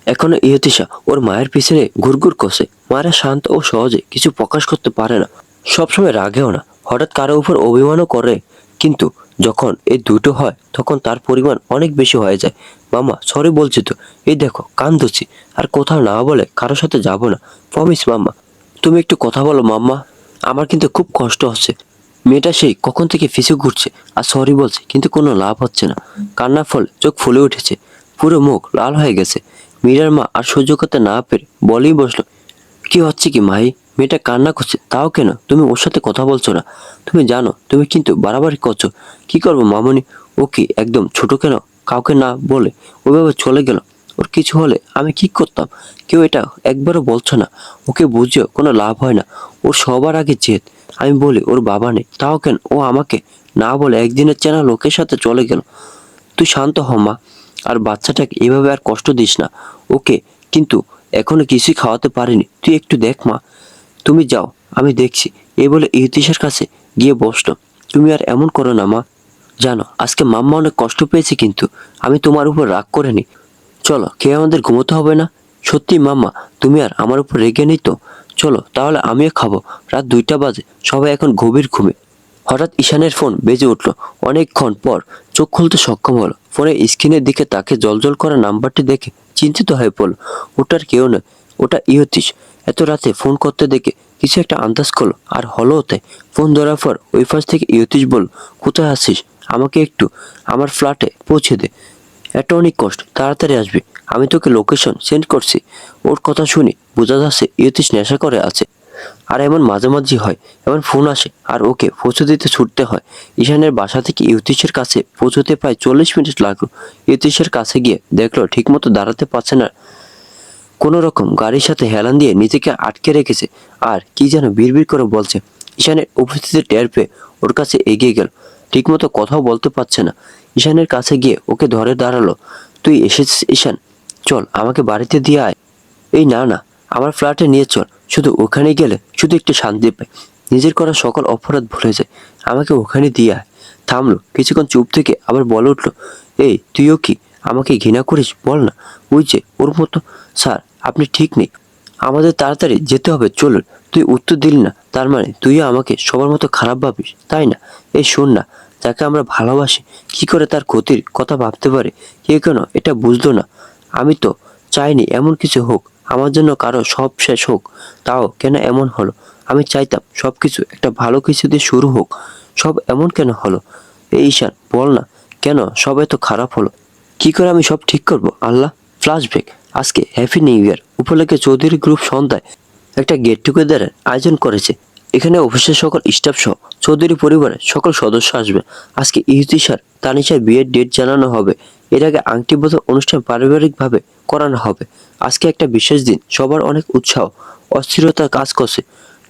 এখনো ইহতিশা ওর মায়ের পিছনে ঘুরঘুর করছে। মায়েরা শান্ত ও সহজে কিছু প্রকাশ করতে পারে না, সবসময় রাগেও না, হঠাৎ কারো উপর অভিমানও করে। কিন্তু যখন এই দুটো হয় তখন তার পরিমাণ অনেক বেশি হয়ে যায়। মামা সরি বলছি তো, এই দেখো কান ধুচ্ছি, আর কোথাও না বলে কারোর সাথে যাব না, প্রমিস মাম্মা। তুমি একটু কথা বলো মাম্মা, আমার কিন্তু খুব কষ্ট হচ্ছে। মেয়েটা সেই কখন থেকে ফিসে ঘুরছে আর সরি বলছে, কিন্তু কোনো লাভ হচ্ছে না। কান্নার ফলে চোখ ফুলে উঠেছে, পুরো মুখ লাল হয়ে গেছে। মীরার মা আর সহ্য করতে না পেরে বলেই বসলো, কি হচ্ছে কি মাহি? মেয়েটা কান্না করছে, তাও কেন তুমি ওর সাথে কথা বলছো না? তুমি জানো তুমি কিন্তু বাড়াবাড়ি করছো। কি করবো মামনি? ও কি একদম ছোট কেন? কাউকে না বলে ওইভাবে চলে গেল। ওর কিছু হলে আমি কি করতাম? কেউ এটা একবারও বলছো না। ওকে বুঝিও কোনো লাভ হয় না। ওর সবার আগে জেদ। আমি বলি ওর বাবা নেই, তাও কেন ও আমাকে না বলে একদিনের চেনা লোকের সাথে চলে গেল। তুই শান্ত হ মা, আর বাচ্চাটাকে এভাবে আর কষ্ট দিস না। ওকে কিন্তু এখনো কিছুই খাওয়াতে পারিনি, তুই একটু দেখ মা। তুমি যাও, আমি দেখছি। এই বলে ইহতিশের কাছে গিয়ে বসলো। তুমি আর এমন করো না মা। জানো আজকে মাম্মা অনেক কষ্ট পেয়েছে, কিন্তু আমি তোমার উপর রাগ করিনি। চলো খেয়ে আমাদের ঘুমোতে হবে না? সত্যি মাম্মা, তুমি আর আমার উপর রেগে নেই তো? চলো তাহলে আমিও খাবো। রাত 2টা বাজে, সবাই এখন গভীর ঘুমে। হঠাৎ ঈশানের ফোন বেজে উঠলো। অনেকক্ষণ পর চোখ খুলতে সক্ষম হলো। ফোনের স্ক্রিনের দিকে তাকে জলজল করা নাম্বারটি দেখে চিন্তিত হয়ে পড়ল। ওটার কেউ নয়, ওটা ইয়তিশ। এত রাতে ফোন করতে দেখে কিছু একটা আন্দাজ করলো, আর হলো তাই। ফোন ধরার পর ওই পাশ থেকে ইয়তিশ বলল, কোথায় আছিস? আমাকে একটু আমার ফ্ল্যাটে পৌঁছে দে। এটা অনেক কষ্ট, তাড়াতাড়ি আসবি। আমি তোকে লোকেশন সেন্ড করছি। ওর কথা শুনি বোঝা যাচ্ছে ইয়তিশ নেশা করে আছে। আর এমন মাঝে মাঝে হয়, এমন ফোন আসে আর ওকে পৌঁছে দিতে ছুটতে হয়। ঈশানের বাসা থেকে ইয়তিশের কাছে পৌঁছতে প্রায় 40 মিনিট লাগলো। ইয়তিশের কাছে গিয়ে দেখলো ঠিকমতো দাঁড়াতে পারছে না, কোনো রকম গাড়ির সাথে হেলান দিয়ে নিজেকে আটকে রেখেছে, আর কি যেন বিড়বিড় করে বলছে। ঈশানের উপস্থিতি টের পেয়ে ওর কাছে এগিয়ে গেল। ঠিকমতো কথাও বলতে পারছে না। ঈশানের কাছে গিয়ে ওকে ধরে দাঁড়ালো। তুই এসেছিস ঈশান, চল আমাকে বাড়িতে দিয়ে আয়। এই না না, আমার ফ্ল্যাটে নিয়ে চল। শুধু ওখানে গেলে শুধু একটু শান্তি পাই, নিজের করা সকল অপরাধ ভুলে যায়। আমাকে ওখানে দিয়ে আয়। থামলো, কিছুক্ষণ চুপ থেকে আবার বলে উঠলো, এই তুইও কি আমাকে ঘৃণা করিস? বল না। ওই যে ওর মতো। স্যার আপনি ঠিক নেই, আমাদের তাড়াতাড়ি যেতে হবে, চলুন। তুই উত্তর দিলি না, তার মানে তুইও আমাকে সবার মতো খারাপ ভাবিস, তাই না? এই শোন না, যাকে আমরা ভালোবাসি কি করে তার ক্ষতির কথা ভাবতে পারে? কে কেন এটা বুঝলো না? আমি তো চাইনি এমন কিছু হোক, আমার জন্য কারো সব শেষ হোক। তাও কেন এমন হলো? আমি চাইতাম সবকিছু একটা ভালো কিছু দিয়ে শুরু হোক, সব এমন কেন হলো? এই ঈশান বল না, কেন সব এত খারাপ হলো? কি করে আমি সব ঠিক করব আল্লাহ? ফ্ল্যাশব্যাক। আজকে হ্যাপি নিউ ইয়ার উপলক্ষে চৌধুরী গ্রুপ সন্ধ্যায় একটা গেট টুগেদারের আয়োজন করেছে। এখানে অফিসের সকল স্টাফ সহ চৌধুরী পরিবারের সকল সদস্য আসবে। আজকে ইহতিশার তানিশার বিয়ের ডেট জানানো হবে। এর আগে আংটি বদল অনুষ্ঠান পারিবারিকভাবে করানো হবে। আজকে একটা বিশেষ দিন, সবার অনেক উৎসাহ, অস্থিরতা কাজ করছে।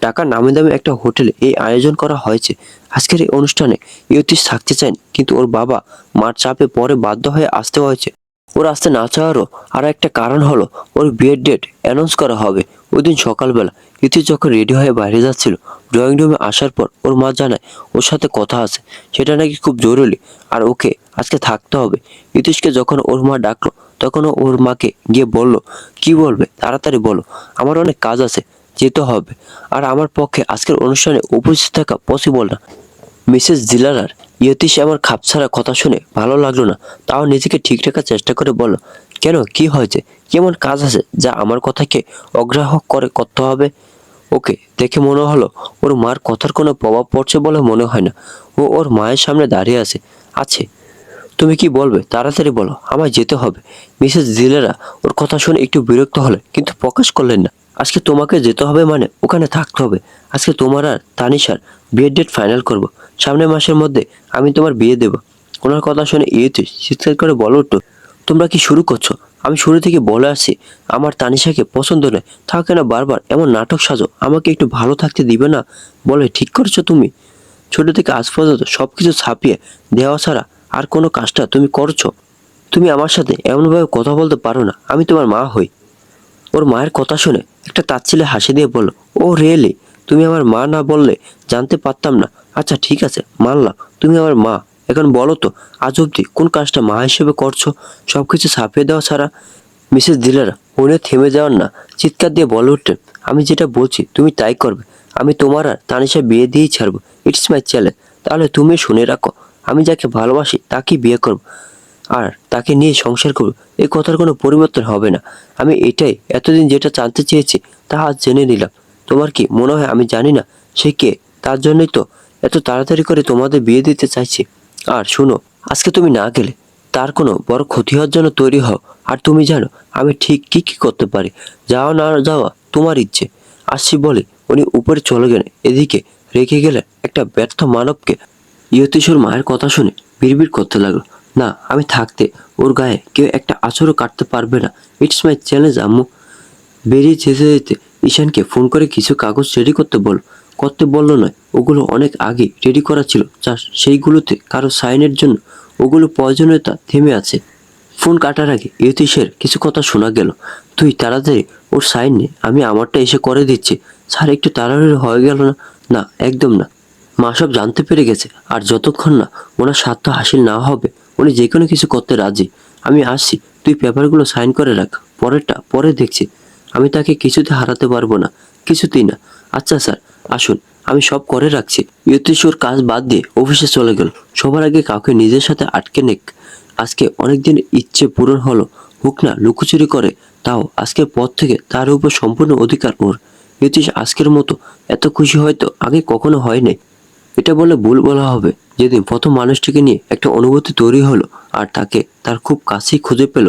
ঢাকার নামি দামি একটা হোটেলে এই আয়োজন করা হয়েছে। আজকের এই অনুষ্ঠানে ইহতিশ থাকতে চায়নি, কিন্তু ওর বাবা মার চাপে পরে বাধ্য হয়ে আসতে হয়েছে। ওর আসতে না চাওয়ারও আর একটা কারণ হলো ওর বিয়ের ডেট অ্যানাউন্স করা হবে ওই দিন সকালবেলা। ইতি যখন রেডি হয়ে বাইরে যাচ্ছিল, ড্রয়িং রুমে আসার পর ওর মা জানায় ওর সাথে কথা আছে, সেটা নাকি খুব জরুরি আর ওকে আজকে থাকতে হবে। ইতিশকে যখন ওর মা ডাকলো তখন ও ওর মাকে গিয়ে বলল, কি বলবে তাড়াতাড়ি বলো, আমার অনেক কাজ আছে, যেতে হবে, আর আমার পক্ষে আজকের অনুষ্ঠানে উপস্থিত থাকা পসিবল না। মিসেস জিলারার ইয়তিশ আমার খাপছাড়া কথা শুনে ভালো লাগলো না, তাও নিজেকে ঠিক রাখার চেষ্টা করে বলল, কেন, কি হয়েছে, কেমন কাজ আছে যা আমার কথাকে অগ্রাহ্য করে করতে হবে? ওকে দেখে মনে হলো ওর মার কথার কোনো প্রভাব পড়ছে বলে মনে হয় না। ও ওর মায়ের সামনে দাঁড়িয়ে আছে। তুমি কি বলবে তাড়াতাড়ি বলো, আমায় যেতে হবে। মিসেস জিলেরা ওর কথা শুনে একটু বিরক্ত হলেন, কিন্তু প্রকাশ করলেন না। আজকে তোমাকে যেতে হবে মানে ওখানে থাকতে হবে। আজকে তোমার আর তানিশার বিয়ের ডেট ফাইনাল করব। সামনের মাসের মধ্যে আমি তোমার বিয়ে দেব। ওনার কথা শুনে ইয়েতে চিৎকার করে বলে উঠল, তোমরা কি শুরু করছো? আমি শুরু থেকে বলে আসছি আমার তানিশাকে পছন্দ নয়, তাও কেন বারবার এমন নাটক সাজো? আমাকে একটু ভালো থাকতে দিবে না বলে ঠিক করেছো তুমি? ছোট থেকে আজ পর্যন্ত সবকিছু ছাপিয়ে দেওয়া ছাড়া আর কোনো কাজটা তুমি করছো? তুমি আমার সাথে এমনভাবে কথা বলতে পারো না, আমি তোমার মা হই। ওর মায়ের কথা শুনে একটা তাচ্ছিল্যে হাসি দিয়ে বলল, ও রিয়েলি? তুমি আমার মা না বললে জানতে পারতাম না। আচ্ছা ঠিক আছে, মানলাম তুমি আমার মা। এখন বলো তো, আজ অব্দি কোন কাজটা মা হিসেবে করছো সবকিছু ছাপিয়ে দেওয়া ছাড়া? মিসেস দিলারা উনি থেমে যাওয়ার না, চিৎকার দিয়ে বলে উঠলেন, আমি যেটা বলছি তুমি তাই করবে। আমি তোমার আর তানিশা বিয়ে দিয়েই ছাড়বো। It's my challenge. তাহলে তুমি শুনে রাখো, আমি যাকে ভালোবাসি তাকেই বিয়ে করব আর তাকে নিয়ে সংসার করব। এই কথার কোনো পরিবর্তন হবে না। আমি এটাই এতদিন যেটা জানতে চেয়েছি তা আজ জেনে নিলাম। তোমার কি মনে হয় আমি জানি না সে কে? তার জন্যই তো এত তাড়াতাড়ি করে তোমাদের বিয়ে দিতে চাইছি। আর শুনো, আজকে তুমি না গেলে তার কোনো বড় ক্ষতি হওয়ার জন্য তৈরি হও। আর তুমি জানো আমি ঠিক কি কি করতে পারি। যাওয়া না যাওয়া তোমার ইচ্ছে। আসছি বলে উনি উপরে চলে গেলেন। এদিকে রেখে গেলেন একটা ব্যর্থ মানবকে। ইয়তিশুর মায়ের কথা শুনে বিড়বিড় করতে লাগলো, না, আমি থাকতে ওর গায়ে কেউ একটা আঁচড়ও কাটতে পারবে না। ইটস মাই চ্যালেঞ্জ আম্মু। বেরিয়ে যেতে যেতে ঈশানকে ফোন করে কিছু কাগজ রেডি করতে বললো নয়, ওগুলো অনেক আগে রেডি করা ছিল, যা সেইগুলোতে কারো সাইনের জন্য ওগুলো প্রয়োজনীয়তা থেমে আছে। ফোন কাটার আগে ইয়তিশের কিছু কথা শোনা গেল, তুই তাড়াতাড়ি ওর সাইন নে, আমি আমারটা এসে করে দিচ্ছি। স্যার একটু তাড়াহুড়ো হয়ে গেল না? না একদম না, মা সব জানতে পেরে গেছে, আর যতক্ষণ না ওনার স্বার্থ হাসিল না হবে উনি যে কোনো কিছু করতে রাজি। আমি আসছি, তুই পেপারগুলো সাইন করে রাখ, পরেরটা পরে দেখছি। আমি তাকে কিছুতে হারাতে পারবো না, কিছুতেই না। আচ্ছা স্যার, আসুন, আমি সব করে রাখছি। ইয়তিশোর কাজ বাদ দিয়ে অফিসে চলে গেল। সবার আগে কাউকে নিজের সাথে আটকে নেক। আজকে অনেকদিন ইচ্ছে পূরণ হলো, হোক না লুকোচুরি করে, তাও আজকের পর থেকে তার উপর সম্পূর্ণ অধিকার ওর। ইয়তিশ আজকের মতো এত খুশি হয়তো আগে কখনো হয়নি। এটা বলে ভুল বলা হবে, যেদিন প্রথম মানুষটিকে নিয়ে একটা অনুভূতি তৈরি হলো আর তাকে তার খুব কাছেই খুঁজে পেল,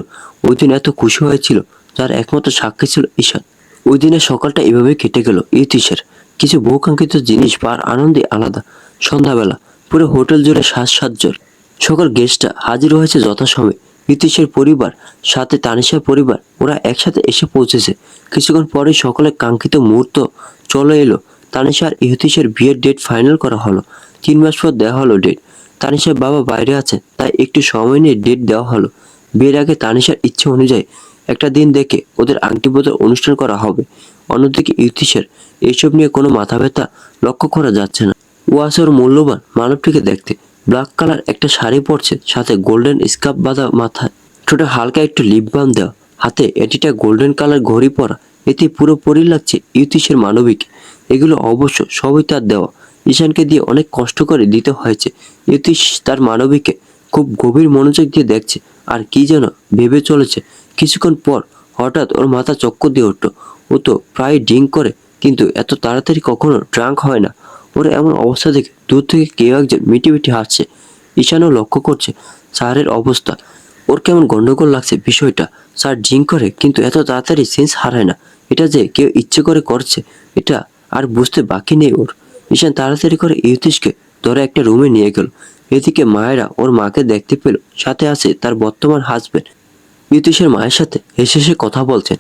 ওই দিন এত খুশি হয়েছিল, যার একমাত্র সাক্ষী ছিল ঈশান। ওই দিনের সকালটা এভাবে কেটে গেল ইতিশের। কিছু বহুকাঙ্ক্ষিত জিনিস পাওয়ার আনন্দে আলাদা। সন্ধ্যাবেলা পুরো হোটেল জুড়ে সাজসজ্জার সকল গেস্টরা হাজির হয়েছে যথাসময়ে। ইতিশের পরিবার সাথে তানিশার পরিবার ওরা একসাথে এসে পৌঁছেছে। কিছুক্ষণ পরেই সকলের কাঙ্ক্ষিত মুহূর্ত চলে এলো। তানিশা আর ইহতিশের বিয়ের ডেট ফাইনাল করা হলো। 3 মাস পর দেওয়া হলো ডেট। তানিশার বাবা বাইরে আছে, তাই একটু সময় নিয়ে ডেট দেওয়া হলো। বিয়ের আগে তানিশার ইচ্ছে অনুযায়ী একটা দিন দেখে ওদের আংটি বদল অনুষ্ঠান করা হবে। অন্যদিকে ইহতিশের এইসব নিয়ে কোনো মাথা ব্যথা লক্ষ্য করা যাচ্ছে না। ও আসে ওর মূল্যবান মানবটিকে দেখতে। ব্ল্যাক কালার একটা শাড়ি পরছে, সাথে গোল্ডেন স্কার্ফ বাঁধা মাথায়, ঠোঁটে হালকা একটু লিপ বাম দেওয়া, হাতে এটিটা গোল্ডেন কালার ঘড়ি পরা। এতে পুরোপুরি লাগছে ইহতিশের মানবিক। এগুলো অবশ্য সবই তার দেওয়া, ঈশানকে দিয়ে অনেক কষ্ট করে দিতে হয়েছে। ইহতিশ তার মানবিকে খুব গভীর মনোযোগ দিয়ে দেখছে আর কি যেন ভেবে চলেছে। কিছুক্ষণ পর হঠাৎ ওর মাথা চক্কর দিয়ে উঠল। ও তো প্রায় ড্রিঙ্ক করে কিন্তু এত তাড়াতাড়ি কখনো ড্রাঙ্ক হয় না। ওর এমন অবস্থা দেখে দূর থেকে কেউ একজন মিটি মিটি হাসছে। ঈশানও লক্ষ্য করছে স্যারের অবস্থা। ওর কেমন গন্ডগোল লাগছে বিষয়টা। স্যার ড্রিঙ্ক করে কিন্তু এত তাড়াতাড়ি সেন্স হারায় না। এটা যে কেউ ইচ্ছে করে করছে এটা আর বুঝতে বাকি নেই ওর। ঈশান তাড়াতাড়ি করে ইউতিশকে ধরে একটা রুমে নিয়ে গেল। এদিকে মায়েরা ওর মাকে দেখতে পেল, সাথে আছে তার বর্তমান হাজবেন্ড। ইউতিশের মায়ের সাথে হেসে হেসে কথা বলছেন।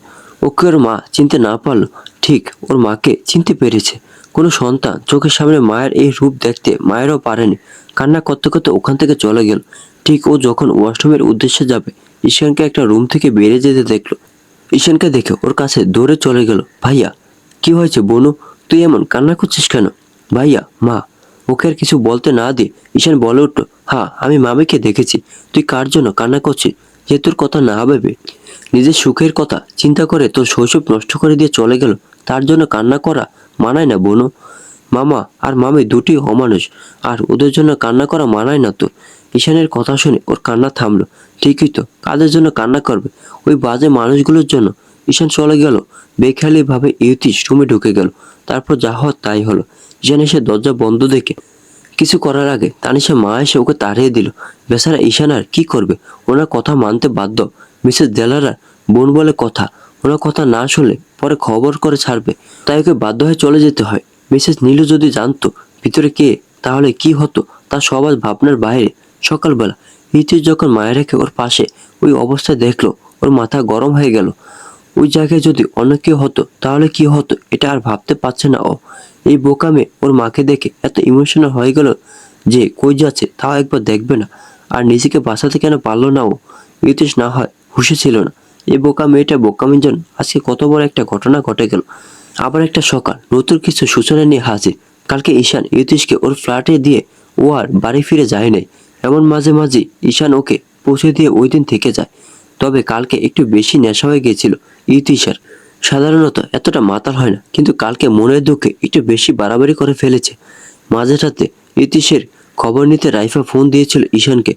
ওকে ওর মা চিনতে না পারলো, ঠিক ওর মাকে চিনতে পেরেছে। কোনো সন্তান চোখের সামনে মায়ের এই রূপ দেখতে মায়েরও পারেনি। কান্না করতে করতে ওখান থেকে চলে গেল। ঠিক ও যখন ওয়াশরুমের উদ্দেশ্যে যাবে, ঈশানকে একটা রুম থেকে বেরিয়ে যেতে দেখলো। ঈশানকে দেখে ওর কাছে দৌড়ে চলে গেল। ভাইয়া, কি হয়েছে বনু? তুই এমন কান্না করছিস কেন? ভাইয়া, মা। ওকে আর কিছু বলতে না দিয়ে ঈশান বলে উঠলো, হ্যাঁ আমি মামিকে দেখেছি। তুই কার জন্য কান্না করছিস? যে তোর কথা না ভেবে নিজের সুখের কথা চিন্তা করে তোর শৈশব নষ্ট করে দিয়ে চলে গেল, তার জন্য কান্না করা মানায় না বনু। মামা আর মামি দুটি অমানুষ, আর ওদের জন্য কান্না করা মানায় না তোর। ঈশানের কথা শুনে ওর কান্না থামলো। ঠিকই তো, কাদের জন্য কান্না করবে? ওই বাজে মানুষগুলোর জন্য। ঈশান চলে গেল। বেখেয়ালি ভাবে ইউতিশ রুমে ঢুকে গেল। তারপর যা হওয়ার তাই হলো। ঈশান এসে দরজা বন্ধ দেখে কিছু করার আগে তানিশা মা এসে ওকে তাড়িয়ে দিল। বেচারা ঈশান আর কি করবে? ওনার কথা মানতে বাধ্য। মিসেস দেলারার বোন বলে কথা, ওনার কথা না শুনলে পরে খবর করে ছাড়বে, তাই ওকে বাধ্য হয়ে চলে যেতে হয়। মিসেস নীলু যদি জানতো ভিতরে কে, তাহলে কি হতো তার সবার ভাবনার বাইরে। সকালবেলা ইতিশ যখন মায়ের রেখে ওর পাশে ওই অবস্থায় দেখলো, ওর মাথা গরম হয়ে গেল। ওই জায়গায় যদি অন্য কেউ হতো তাহলে কি হতো এটা আর ভাবতে পারছে না ও। এই বোকামে ওর মাকে দেখে এত ইমোশনাল হয়ে গেল যে কই যাচ্ছে তাও একবার দেখবে না। আর নিজেকে বাঁচাতে কেন পারলো না ও? ইতিশ না হয় হুঁশে ছিল না। এই বোকা মেয়েটা বোকামির জন্য আজকে কত বড় একটা ঘটনা ঘটে গেল। আবার একটা সকাল নতুন কিছু সূচনা নিয়ে হাজির। কালকে ঈশান ইতিশকে ওর ফ্ল্যাটে দিয়ে ও আর বাড়ি ফিরে যায় নাই। এমন মাঝে মাঝে ঈশান ওকে পৌঁছে দিয়ে ওই দিন থেকে যায়। তবে কালকে একটু বেশি নেশা হয়ে গিয়েছিল ইতিশার। সাধারণত এতটা মাতাল হয় না, কিন্তু কালকে মনের দুঃখে একটু বেশি বাড়াবাড়ি করে ফেলেছে। মাঝরাতে ইতিশের খবর নিতে রাইফা ফোন দিয়েছিল ঈশানকে।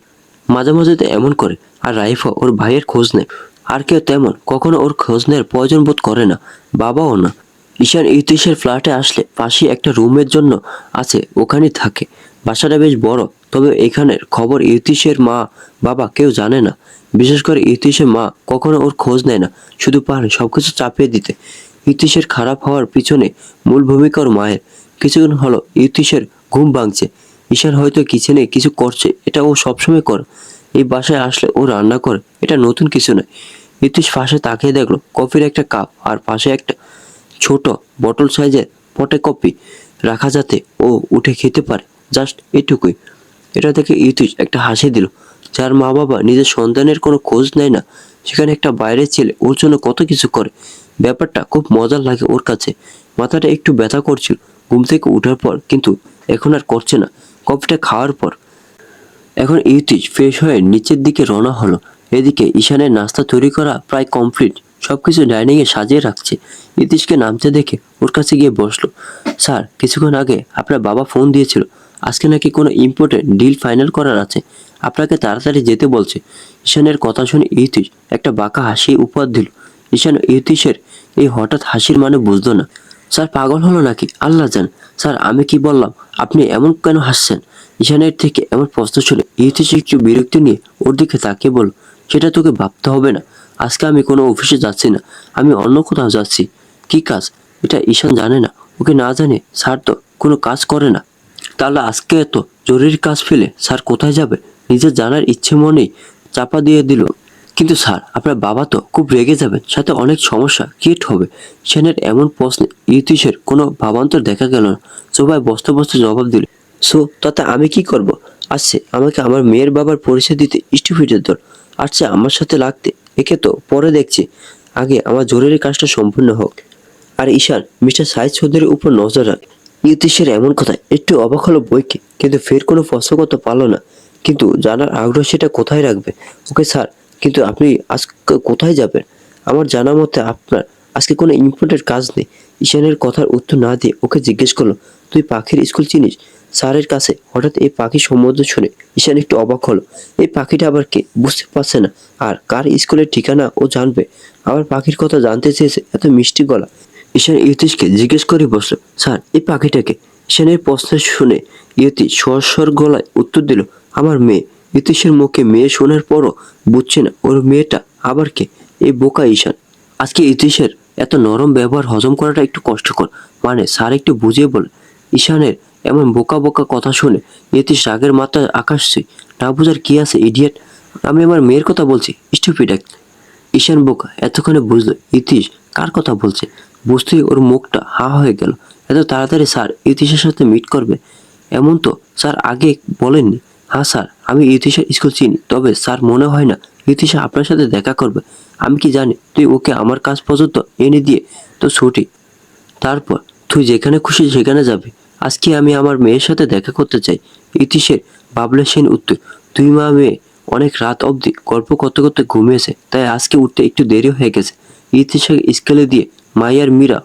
মাঝে মাঝে তো এমন করে। আর রাইফা ওর ভাইয়ের খোঁজ নেয়। আর কেউ তেমন কখনো ওর খোঁজ নেওয়ার প্রয়োজন বোধ করে না, বাবাও না। ঈশান ইতিশের ফ্ল্যাটে আসলে পাশে একটা রুমের জন্য আছে, ওখানেই থাকে। বাসাটা বেশ বড়, তবে এখানের খবর ইতিশের মা বাবা কেউ জানে না। বিশেষ করে ইতিশের মা কখনো ওর খোঁজ নেয় না, শুধু পারে সবকিছু চাপিয়ে দিতে। ইতিশের খারাপ হওয়ার পিছনে মূল ভূমিকা ওর মায়ের। কিছুক্ষণ হলো ইতিশের ঘুম ভাঙছে। ঈশান হয়তো কিচেনে কিছু করছে, এটা ও সবসময় করে। এই বাসায় আসলে ও রান্না করে, এটা নতুন কিছু নয়। ইতিশ পাশে তাকিয়ে দেখলো কফির একটা কাপ আর পাশে একটা ছোট বটল সাইজের পটে কপি রাখা, যাতে ও উঠে খেতে পারে, জাস্ট এটুকুই। এটা দেখে ইতিশ একটা হাসি দিল। যার মা বাবা নিজের সন্তানের কোনো খোঁজ নেয় না, সেখানে একটা বাইরের ছেলে ওর জন্য কত কিছু করে। ব্যাপারটা খুব মজার লাগে ওর কাছে। মাথাটা একটু ব্যথা করছিল ঘুম থেকে ওঠার পর, কিন্তু এখন আর করছে না কফিটা খাওয়ার পর। এখন ইতিশ ফ্রেশ হয়ে নিচের দিকে রওনা হলো। এদিকে ঈশানের নাস্তা তৈরি করা প্রায় কমপ্লিট। সবকিছু ডাইনিংয়ে সাজিয়ে রাখছে। ইতিশকে নামতে দেখে ওর কাছে গিয়ে বসলো। স্যার, কিছুক্ষণ আগে আপনার বাবা ফোন দিয়েছিল, আজকে নাকি কোনো ইম্পর্টেন্ট ডিল ফাইনাল করার আছে, আপনাকে তাড়াতাড়ি যেতে বলছে। ঈশানের কথা শুনে ইতিশ একটা বাঁকা হাসি উপহার দিল। ঈশান ইতিশের এই হঠাৎ হাসির মানে বুঝলো না। স্যার পাগল হলো নাকি? আল্লাহ জান। স্যার, আমি কি বললাম? আপনি এমন কেন হাসছেন? ঈশানের থেকে এমন প্রশ্ন শুনে ইতিশ একটু বিরক্তি নিয়ে ওর দিকে তাকিয়ে বলল, সেটা তোকে ভাবতে হবে না। আজকে আমি কোনো অফিসে যাচ্ছি না, আমি অন্য কোথাও যাচ্ছি। কি কাজ? এটা ঈশান জানে না। ওকে না জানে স্যার তো কোনো কাজ করে না। তাহলে আজকে এত জরুরি কাজ ফেলে স্যার কোথায় যাবে? নিজের জানার ইচ্ছে মনেই চাপা দিয়ে দিল। কিন্তু স্যার, আপনার বাবা তো খুব রেগে যাবেন, সাথে অনেক সমস্যা ক্রিয়েট হবে। সেনের এমন প্রশ্নে ইতিশের কোনো ভাবান্তর দেখা গেল না। সবাই বসতে বসতে জবাব দিল, সো তাতে আমি কি করব? আসছে আমাকে আমার মেয়ের বাবার পরিচয় দিতে স্টুপিডের দল। আসছে আমার সাথে লাগতে, একে তো পরে দেখছি। আগে আমার জরুরি কাজটা সম্পূর্ণ হোক। আর ঈশান মিস্টার সাইদ চৌধুরীর উপর নজর রাখ। ইতিশের এমন কথায় একটু অবাক হলো বইকে, কিন্তু ফের কোনো প্রশ্ন করতে পারলো না। কিন্তু জানার আগ্রহ সেটা কোথায় রাখবে? ওকে স্যার, কিন্তু আপনি আজকে কোথায় যাবেন? আমার জানা মতে আপনার আজকে কোনো ইম্পর্টেন্ট কাজ নেই। ঈশানের কথার উত্তর না দিয়ে ওকে জিজ্ঞেস করলো, তুই পাখির স্কুল চিনিস? স্যারের কাছে হঠাৎ এই পাখি সম্বন্ধে শুনে ঈশান একটু অবাক হলো। এই পাখিটা আবার কে, বুঝতে পারছে না। আর কার স্কুলের ঠিকানা ও জানবে? আবার পাখির কথা জানতে চেয়েছে এত মিষ্টি গলা। ঈশান ইয়তিশকে জিজ্ঞেস করে বসলো, স্যার এই পাখিটাকে? ঈশানের প্রশ্ন শুনে ইয়তি স্বর গলায় উত্তর দিল, আমার মেয়ে। ইয়তিশের মুখে মেয়ে শোনার পরও বুঝছে না ওর মেয়েটা আবার কে। এই বোকা ঈশান। আজকে ইয়তিশের এত নরম ব্যবহার হজম করাটা একটু কষ্টকর। মানে স্যার একটু বুঝিয়ে বলে। ঈশানের এমন বোকা বোকা কথা শুনে ইয়তিশ রাগের মাত্রা আকাশ ছুঁই। না বুঝার কি আছে ইডিয়েট? আমি আমার মেয়ের কথা বলছি, স্টুপিড। ঈশান বোকা এতক্ষণে বুঝলো ইতিশ কার কথা বলছে। বুঝতেই ওর মুখটা হা হয়ে গেল। এত তাড়াতাড়ি স্যার ইতিশের সাথে মিট করবে এমন তো স্যার আগে বলেননি। হ্যাঁ স্যার, আমি ইতিশের স্কুল চিনি, তবে স্যার মনে হয় না ইতিশা আপনার সাথে দেখা করবে। আমি কি জানি তুই ওকে আমার কাজ পর্যন্ত এনে দিয়ে তো ছুটি, তারপর তুই যেখানে খুশি সেখানে যাবে। আজকে আমি আমার মেয়ের সাথে দেখা করতে চাই। ইতিশের বাবলেশীন উত্তর। দুই মা মেয়ে অনেক রাত অবধি গল্প করতে করতে ঘুমিয়েছে, তাই আজকে উঠতে একটু দেরি হয়ে গেছে। ইতিশাকে স্কুলে দিয়ে মাইয়ার মীরা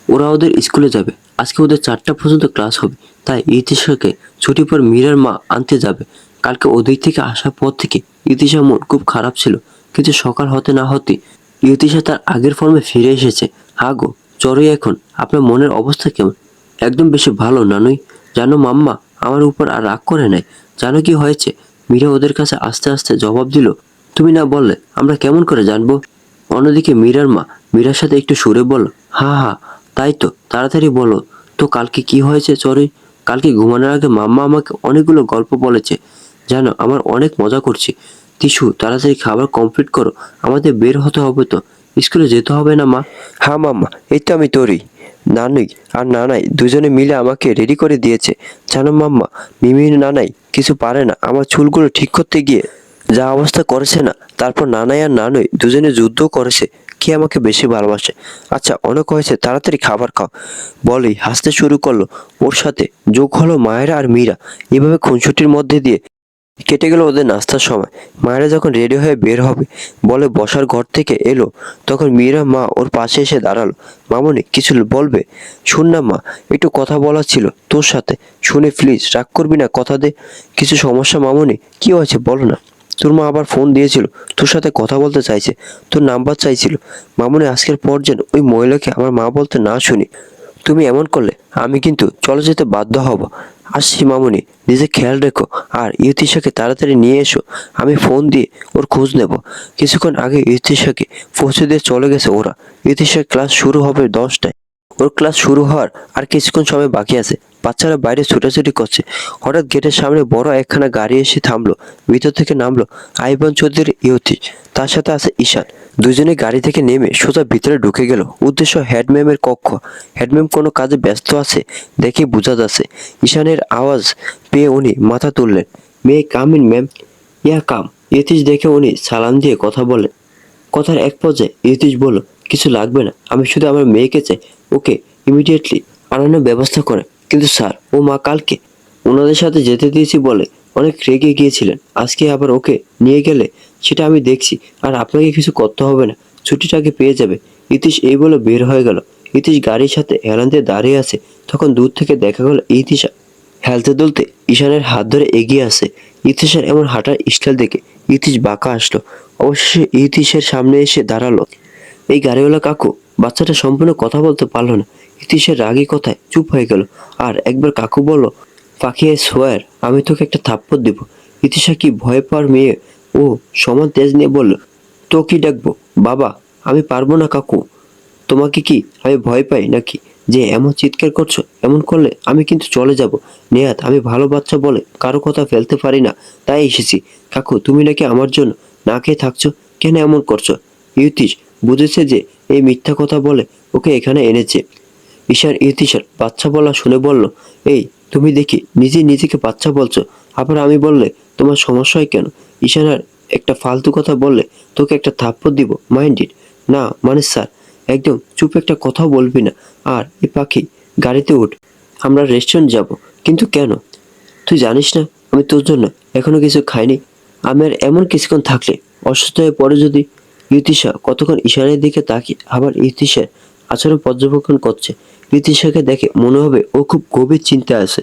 ওরা ওদের স্কুলে যাবে। আজকে ওদের 4টা পর্যন্ত ক্লাস হবে, তাই ইতিশাকে ছুটির পর মীরার মা আনতে যাবে। কালকে ওদিক থেকে আসার পর থেকে ইতিশার মন খুব খারাপ ছিল, কিন্তু সকাল হতে না হতে ইতিশা তার আগের ফর্মে ফিরে এসেছে। হা গো চড়ুই, এখন আপনার মনের অবস্থা কেমন? একদম বেশি ভালো নানুই। জানো মাম্মা আমার উপর আর রাগ করে নাই। জানো কি হয়েছে? মীরা ওদের কাছে আস্তে আস্তে জবাব দিল, তুমি না বললে আমরা কেমন করে জানবো? অন্যদিকে মীরার মা মীরার সাথে একটু সুরে বলল, হা হা তাই তো, তাড়াতাড়ি বলো তো কালকে কি হয়েছে চড়ুই? কালকে ঘুমানোর আগে মাম্মা আমাকে অনেকগুলো গল্প বলেছে। জানো আমার অনেক মজা করছি। তিশু তাড়াতাড়ি খাবার কমপ্লিট করো, আমাদের বের হতে হবে তো। স্কুলে যেতে হবে না মা? হ্যাঁ মাম্মা, এই তো আমি তৈরি। নানুই আর নানাই দুজনে মিলে আমাকে রেডি করে দিয়েছে। জানো মাম্মা, মিমি নানাই কিছু পারে না আমার চুলগুলো ঠিক করতে গিয়ে যা অবস্থা করেছে না। তারপর নানাই আর নানুই দুজনে যুদ্ধ করেছে কে আমাকে বেশি ভালোবাসে। আচ্ছা অনেক হয়েছে, তাড়াতাড়ি খাবার খাও বলেই হাসতে শুরু করলো। ওর সাথে যোগ হলো মায়েরা আর মীরা। এভাবে খুনসুটির মধ্যে দিয়ে কেটে গেল ওদের নাস্তার সময়। মায়েরা যখন রেডি হয়ে বের হবে বলে বসার ঘর থেকে এলো, তখন মীরা মা ওর পাশে এসে দাঁড়ালো। মামনি কিছু বলবে? শুন না মা, একটু কথা বলার ছিল তোর সাথে। শুনে প্লিজ, রাগ করবি না, কথা দে। কিছু সমস্যা মামনি? কি হয়েছে বলো না। তোর মা আবার ফোন দিয়েছিল, তোর সাথে কথা বলতে চাইছে, তোর নাম্বার চাইছিল। মামনি আজকের পর যেন ওই মহিলাকে আমার মা বলতে না শুনি। তুমি এমন করলে আমি কিন্তু চলে যেতে বাধ্য হব। আসছি মামুনি, নিজে খেয়াল রেখো। আর ইতিশাকে তাড়াতাড়ি নিয়ে এসো, আমি ফোন দিয়ে ওর খোঁজ নেব। কিছুক্ষণ আগে ইতিশাকে পৌঁছে দিয়ে চলে গেছে ওরা। ইতিশার ক্লাস শুরু হবে 10টায়। ওর ক্লাস শুরু হওয়ার আর কিছুক্ষণ সময় বাকি আছে। বাচ্চারা বাইরে ছোটাছুটি করছে। হঠাৎ গেটের সামনে বড় একখানা গাড়ি এসে থামলো। ভিতর থেকে নামলো আইবান চৌধুরী ইয়তি, তার সাথে আছে ঈশান। দুজনে গাড়ি থেকে নেমে সোজা ভিতরে ঢুকে গেল। উদ্দেশ্য হেডম্যামের কক্ষ। হেডম্যাম কোনো কাজে ব্যস্ত আছে দেখে বোঝা যাচ্ছে। ঈশানের আওয়াজ পেয়ে উনি মাথা তুললেন। মে কাম ইন ম্যাম? ইয়া কাম। ইয়তিশ দেখে উনি সালাম দিয়ে কথা বলেন। কথার এক পর্যায়ে ইয়তিশ বলল, কিছু লাগবে না, আমি শুধু আমার মেয়েকে চাই, ওকে ইমিডিয়েটলি আনানোর ব্যবস্থা করে। কিন্তু স্যার ও মা কালকে ওনাদের সাথে যেতে দিয়েছি বলে অনেক রেগে গিয়েছিলেন। আজকে আবার ওকে নিয়ে গেলে সেটা আমি দেখছি। আর আপনাকে কিছু করতে হবে না, ছুটিটাকে পেয়ে যাবে। ইতিশ এই বলে বের হয়ে গেল। ইতিশ গাড়ির সাথে হেলান দিয়ে দাঁড়িয়ে আছে। তখন দূর থেকে দেখা গেল ইতিশা হেলতে দুলতে ঈশানের হাত ধরে এগিয়ে আসে। ইতিশের এমন হাঁটার স্টাইল দেখে ইতিশ বাঁকা আসলো। অবশেষে ইতিশের সামনে এসে দাঁড়ালো। এই গাড়িওয়ালা কাকু। বাচ্চাটা সম্পূর্ণ কথা বলতে পারলো না। ইতিশের রাগী কথায় চুপ হয়ে গেল। আর একবার কাকু বলল, পাখি আই সোয়ার আমি তোকে একটা থাপ্পড় দিব। ইতিশা কি ভয় পাওয়ার মেয়ে, ও সমান তেজ নিয়ে বলল, তো কি ডাকবো? বাবা? আমি পারবো না কাকু। তোমাকে কি আমি ভয় পাই নাকি যে এমন চিৎকার করছো? এমন করলে আমি কিন্তু চলে যাব। নেহাত আমি ভালো বাচ্চা বলে কারো কথা ফেলতে পারি না, তাই এসেছি। কাকু তুমি নাকি আমার জন্য না খেয়ে থাকছো, কেন এমন করছো? ইউতিশ বুঝেছে যে এই মিথ্যা কথা বলে ওকে এখানে এনেছে। ঈশান ইতিশার বাচ্চা বলা শুনে বলল, এই তুমি দেখি নিজে নিজেকে বাচ্চা বলছো, আবার আমি বললে তোমার সমস্যা হয় কেন? ঈশান আর একটা ফালতু কথা বললে তোকে একটা থাপ্পড় দিব, মাইন্ড ইট। না মানে স্যার, একদম চুপ, একটা কথাও বলবি না। আর এই পাখি, গাড়িতে উঠ, আমরা রেস্টুরেন্ট যাব। কিন্তু কেন? তুই জানিস না আমি তোর জন্য এখনো কিছু খাইনি? আমি আর এমন কিছুক্ষণ থাকলে অসুস্থ হয়ে পড়ে যদি? ইতিশা কতক্ষণ ঈশানের দিকে তাকিয়ে আবার ইতিশার আচরণ পর্যবেক্ষণ করছে। ইতিশাকে দেখে মনে হবে ও খুব গভীর চিন্তায় আছে।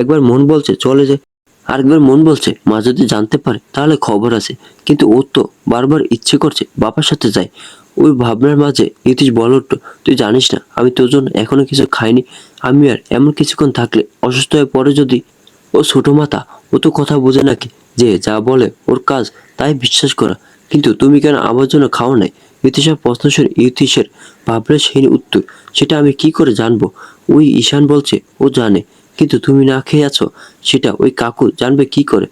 একবার মন বলছে চলে যায়, আরেকবার মন বলছে মা যদি জানতে পারে তাহলে খবর আছে, কিন্তু ওর তো বারবার ইচ্ছে করছে বাবার সাথে যায়। ওই ভাবনার মাঝে ইতিশ বলে উঠল, তুই জানিস না আমি তোর জন্য এখনো কিছু খাইনি। আমি আর এমন কিছুক্ষণ থাকলে অসুস্থ হয়ে পড়ে যদি। ও ছোট মাথা, ও তো কথা বোঝে নাকি যে যা বলে ওর কাজ তাই বিশ্বাস করা। কিন্তু তুমি কেন আমার জন্য খাও নাই? ইতিশের প্রশ্ন শুনে ইতিশের ভাবনার সেই উত্তর, সেটা আমি কি করে জানবো? ওই ঈশান বলছে ও জানে, কিন্তু তুমি না খেয়ে আছো সেটা ওই কাকু জানবে কি করে?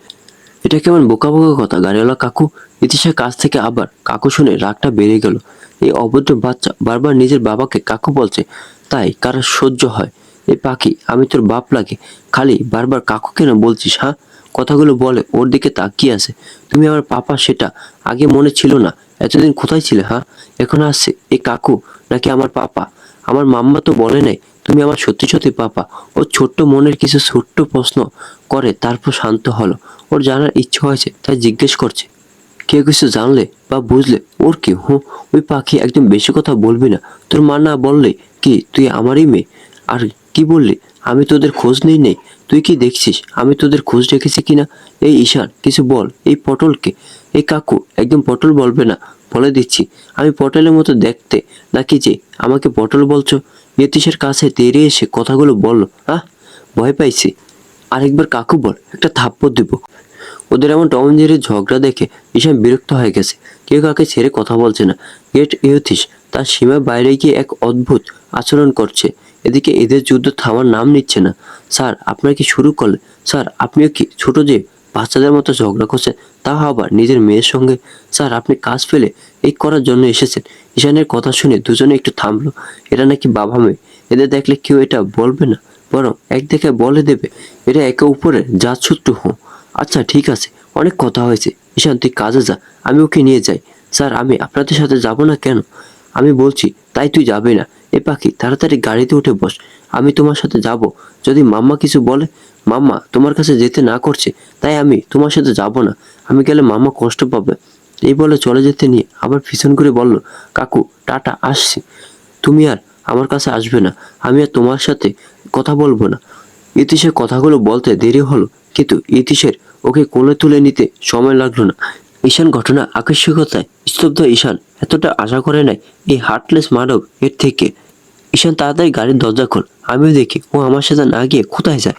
এটা কেমন বোকা বোকা কথা গাড়িওয়ালা কাকু। ইতিশের কাছ থেকে আবার কাকু শুনে রাগটা বেড়ে গেল। এই অভদ্র বাচ্চা বারবার নিজের বাবাকে কাকু বলছে, তাই কারো সহ্য হয়? এই পাখি, আমি তোর বাপ লাগে, খালি বারবার কাকু কেন বলছিস? হ্যাঁ, কথাগুলো বলে ওর দিকে তাকিয়ে আছে। তুমি আমার পাপা সেটা আগে মনে ছিল না? এতদিন কোথায় ছিলে? হ্যাঁ, এখন আসছে এই কাকু নাকি আমার পাপা? আমার মাম্মা তো বলে নাই তুমি আমার সত্যি সত্যি পাপা। ও ছোট্ট মনের কিছু ছোট্ট প্রশ্ন করে তারপর শান্ত হলো। ওর জানার ইচ্ছে হয়েছে তাই জিজ্ঞেস করছে, কেউ কিছু জানলে বা বুঝলে ওর কি? ওই পাখি, একদম বেশি কথা বলবি না। তোর মা না বললে কি তুই আমারই মেয়ে? আর কি বললি আমি তোদের খোঁজ নেই? তুই কি দেখছিস আমি তোদের খোঁজ রেখেছি কিনা? এই ঈশান, কিছু বল। এই পটলকে, এই কাকু একদম পটল বলবে না, বলে দিচ্ছি। আমি পটলের মতো দেখতে নাকি যে আমাকে পটল বলছো? নীতিশের কাছে তেড়ে এসে কথাগুলো বলল। ভয় পাইছি। আরেকবার কাকু বল, একটা থাপ্পড় দিব। ওদের এমন টম এন্ড জেরির ঝগড়া দেখে ঈশান বিরক্ত হয়ে গেছে। কেউ কাকে ছেড়ে কথা বলছে না। গেট ইয়থিস তার সীমার বাইরে গিয়ে এক অদ্ভুত আচরণ করছে। এদিকে এদের যুদ্ধ থামার নাম নিচ্ছে না। স্যার, আপনার কি শুরু করলে? স্যার, আপনিও কি ছোট যে বাচ্চাদের মতো ঝগড়া করছেন, তাও আবার নিজের মেয়ের সঙ্গে? স্যার, আপনি কাজ ফেলে এই করার জন্য এসেছেন? ঈশানের কথা শুনে দুজনে একটু থামলো। এরা নাকি বাবা মেয়ে, এদের দেখলে কেউ এটা বলবে না, বরং এক দেখে বলে দেবে এরা একে উপরে জাত শত্রু। আচ্ছা ঠিক আছে, অনেক কথা হয়েছে। ঈশান, তুই কাজে যা, আমি ওকে নিয়ে যাই। স্যার, আমি আপনাদের সাথে যাব না কেন? আমি বলছি তাই তুই যাবে না। এ পাখি, তাড়াতাড়ি গাড়িতে উঠে বস, আমি তোমার সাথে যাব। যদি মাম্মা কিছু বলে? মাম্মা তোমার কাছে যেতে না করছে, তাই আমি তোমার সাথে যাব না। আমি গেলে মাম্মা কষ্ট পাবে। এই বলে চলে যেতে নিয়ে আবার পিছন করে বলল, কাকু টাটা, আসছি। তুমি আর আমার কাছে আসবে না, আমি আর তোমার সাথে কথা বলবো না। ইতিশের কথাগুলো বলতে দেরি হলো, কিন্তু ইতিশের ওকে কোলে তুলে নিতে সময় লাগলো না। ঈশান ঘটনা আকস্মিকতায় স্তব্ধ। ঈশান এতটা আশা করে নাই এই হার্টলেস মানব এর থেকে। ঈশান, তাড়াতাড়ি গাড়ির দরজা খোল, আমিও দেখি ও আমার সাথে না গিয়ে কোথায় যায়।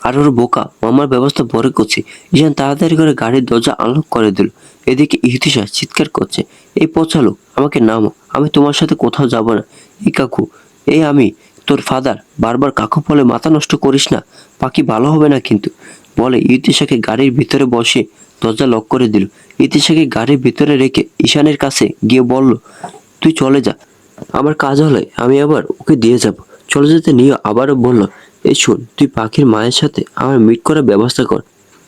আর ওর বোকা মামার ব্যবস্থা পরে করছি। ঈশান তাড়াতাড়ি করে গাড়ির দরজা আনলক করে দিল। এদিকে ইহতিশা চিৎকার করছে, এই পচালো, আমাকে নামো, আমি তোমার সাথে কোথাও যাব না। এই কাকু, এই আমি তোর ফাদার, বারবার কাকু বলে মাথা নষ্ট করিস না, পাখি ভালো হবে না কিন্তু। বলে ইতিশাকে গাড়ির ভিতরে বসে দরজা লক করে দিল। ইতিশাকে গাড়ির ভিতরে রেখে ঈশানের কাছে গিয়ে বলল, তুই চলে যা, আমার কাজ হলে আমি আবার ওকে দিয়ে যাব। চলে যেতে নিয়ে আবারও বলল, এই শোন, তুই পাখির মায়ের সাথে আমার মিট করার ব্যবস্থা কর,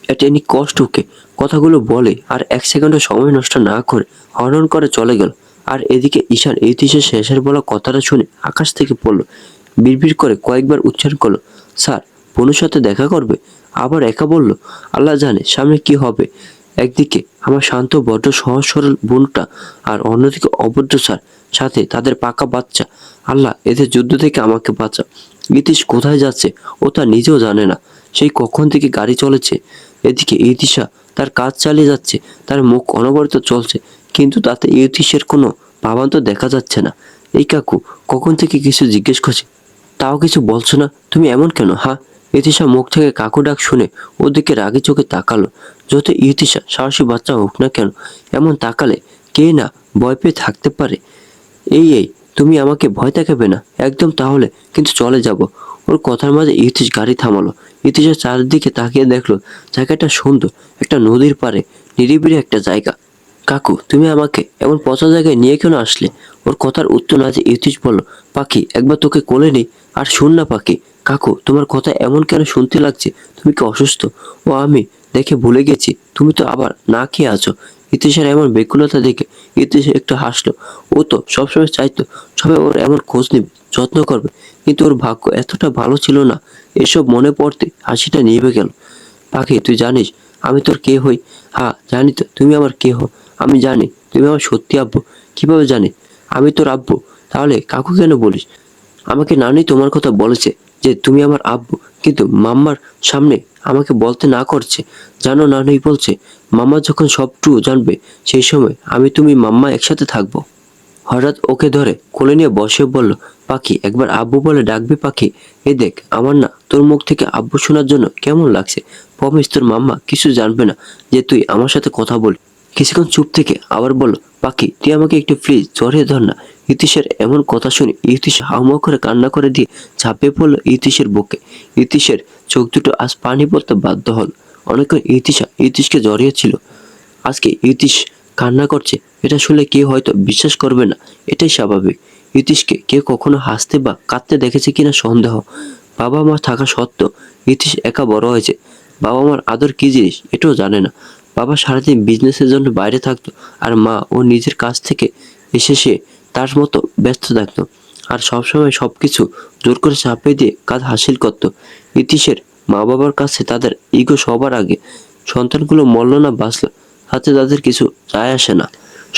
এট এনি কষ্ট ওকে। কথাগুলো বলে আর এক সেকেন্ডও সময় নষ্ট না করে হর্ন করে চলে গেল। আর এদিকে ঈশান ইতিশের শেষের বলা কথাটা শুনে আকাশ থেকে পড়লো। বিড়বিড় করে কয়েকবার উচ্চারণ করলো, স্যার, বনুর সাথে দেখা করবে? আবার একা বলল, আল্লাহ জানে সামনে কি হবে। একদিকে আমার শান্ত বড্ড সহজ সরল বোনটা, আর অন্যদিকে অভদ্র স্যার, সাথে তাদের পাকা বাচ্চা। আল্লাহ, এদের যুদ্ধ থেকে আমাকে বাঁচা। ইতিশ কোথায় যাচ্ছে ও তা নিজেও জানে না। সেই কখন থেকে গাড়ি চলেছে। এদিকে ইতিশা তার কাজ চালিয়ে যাচ্ছে, তার মুখ অনবরত চলছে, কিন্তু তাতে ইতিশের কোনো ভাবান্ত দেখা যাচ্ছে না। এই কাকু কখন থেকে কিছু জিজ্ঞেস করছে, তাও কিছু বলছো না, তুমি এমন কেন? ইতিশা মুখ থেকে কাকু ডাক শুনে ওদিকে রাগে চোখে তাকালো। যত ইতিশা সাহসী বাচ্চা হোক না কেন, এমন তাকালে কে না ভয় পেয়ে থাকতে পারে। এই তুমি আমাকে ভয় দেখাবে না একদম, তাহলে কিন্তু চলে যাব। ওর কথার মাঝে ইতিশ গাড়ি থামালো। ইতিশের চারিদিকে তাকিয়ে দেখলো জায়গাটা সুন্দর, একটা নদীর পাড়ে নিরিবিলি একটা জায়গা। কাকু, তুমি আমাকে এমন পচা জায়গায় নিয়ে কেন আসলে? ওর কথার উত্তর না দিয়ে ইতিশ বলল, পাখি, একবার তোকে কোলে নেই। আর শোন না পাখি, কাকু তোমার কথা এমন কেন শুনতে লাগছে? তুমি কি অসুস্থ? ও আমি দেখে ভুলে গেছি তুমি তো আবার না খেয়ে আছো। ইতিশের এমন বেকুলতা দেখে ইতিশ একটু হাসলো। ও তো সবসময় চাইতো সবাই ওর এমন খোঁজ নেবে, যত্ন করবে, কিন্তু ওর ভাগ্য এতটা ভালো ছিল না। এসব মনে পড়তে হাসিটা নিভে গেল। পাখি, তুই জানিস আমি তোর কে হই? হ্যাঁ জানি তো তুমি আমার কে হো। আমি জানি তুমি আমার সত্যি আব্বু। কিভাবে জানি আমি তোর আব্বু? তাহলে কাকু কেন বলিস? আমাকে নানি তোমার কথা বলেছে যে তুমি আমার আব্বু, কিন্তু মাম্মার সামনে আমাকে বলতে না করছে। জানো নানুই বলছে মাম্মা যখন সবটুকু জানবে সেই সময় আমি তুমি মাম্মা একসাথে থাকবো। হঠাৎ ওকে ধরে কোলে নিয়ে বসে বলল, পাখি একবার আব্বু বলে ডাকবি পাখি? এই দেখ আমার না তোর মুখ থেকে আব্বু শোনার জন্য কেমন লাগছে। প্রমিস তোর মাম্মা কিছু জানবে না যে তুই আমার সাথে কথা বল। কিছুক্ষণ চুপ থেকে আবার বলল, পাখি তুই আমাকে একটু প্লিজ জড়িয়ে ধর না। ইতিশের এমন কথা শুনে ইতিশ হাউমাউ করে কান্না করে দিয়ে ঝাঁপিয়ে পড়লো ইতিশের বুকে। ইতিশের চোখ দুটো আজ পানি পড়তে বাধ্য হল। অনেকক্ষণ ইতিশকে জড়িয়েছিল। আজকে ইতিশ কান্না করছে এটা শুনলে কেউ হয়তো বিশ্বাস করবে না, এটাই স্বাভাবিক। ইতিশকে কেউ কখনো হাসতে বা কাঁদতে দেখেছে কিনা সন্দেহ। বাবা মা থাকা সত্ত্বেও ইতিশ একা বড় হয়েছে। বাবা মার আদর কি জিনিস এটাও জানে না। বাবা সারাদিন বিজনেসের জন্য বাইরে থাকতো, আর মা ও নিজের কাজ থেকে এসে সে তার মতো ব্যস্ত থাকতো, আর সবসময় সবকিছু জোর করে চাপিয়ে দিয়ে কাজ হাসিল করতো। ইতিশের মা বাবার কাছে তাদের ইগো সবার আগে। সন্তানগুলো মরল না বাঁচল তাতে তাদের কিছু যায় আসে না।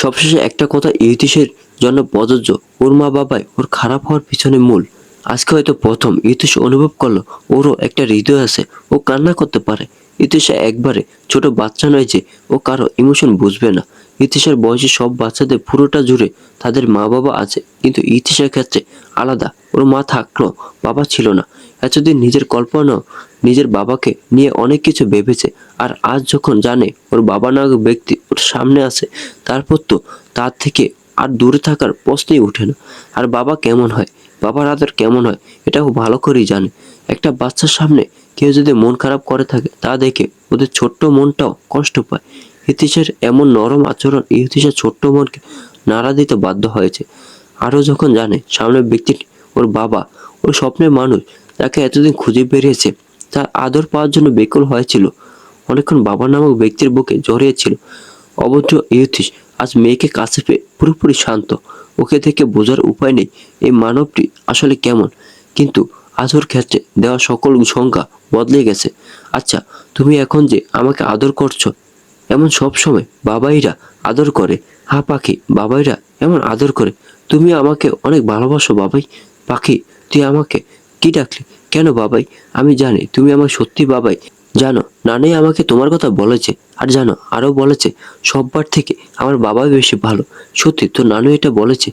সবশেষে একটা কথা ইতিশের জন্য প্রযোজ্য, ওর মা বাবাই ওর খারাপ হওয়ার পিছনে মূল। আজকে হয়তো প্রথম ইতিশ অনুভব করলো ওরও একটা হৃদয় আছে, ও কান্না করতে পারে। ইতিশা একবারে ছোট বাচ্চা নয় যে ও কারো ইমোশন বুঝবে না। ইতিশার বয়সী সব বাচ্চাদের পুরোটা জুড়ে তাদের মা বাবা আছে, কিন্তু ইতিশার ক্ষেত্রে আলাদা। ওর মা থাকলো, বাবা ছিল না। এতদিন নিজের কল্পনাও নিজের বাবাকে নিয়ে অনেক কিছু ভেবেছে, আর আজ যখন জানে ওর বাবা নামক ব্যক্তি ওর সামনে আছে, তারপর তো তার থেকে আর দূরে থাকার প্রশ্নই ওঠে না। আর বাবা কেমন হয়, বাবার আদর কেমন হয়, এটাও ভালো করেই জানে। একটা বাচ্চার সামনে কেউ যদি মন খারাপ করে থাকে তা দেখে ওদের ছোট্ট মনটাও কষ্ট পায়। ইতিশের এমন নরম আচরণ ইতিশের ছোট্ট মনকে নাড়া দিতে বাধ্য হয়েছে। আরও যখন জানে সামনের ব্যক্তিটি ওর বাবা, ওর স্বপ্নের মানুষ, যাকে এতদিন খুঁজে বেরিয়েছে, তার আদর পাওয়ার জন্য বেকুল হয়েছিল। অনেকক্ষণ বাবা নামক ব্যক্তির বুকে জড়িয়েছিল। অভদ্র ইউথিস আজ মেয়েকে কাছে পেয়ে পুরোপুরি শান্ত। ওকে দেখে বোঝার উপায় নেই এই মানবটি আসলে কেমন, কিন্তু আজ ওর ক্ষেত্রে দেওয়া সকল সংজ্ঞা বদলে গেছে। আচ্ছা তুমি এখন যে আমাকে আদর করছো, এমন সব সময় বাবাইরা আদর করে? হ্যাঁ পাখি, বাবাইরা এমন আদর করে। তুমি আমাকে অনেক ভালোবাসো বাবাই। পাখি তুই আমাকে কি ডাকলি কেন বাবাই? আমি জানি তুমি আমার সত্যি বাবাই। জানো নানি আমাকে তোমার কথা বলেছে, আর জানো আরো বলেছে সববার থেকে আমার বাবাই বেশি ভালো। সত্যি তো নানু এটা বলেছে?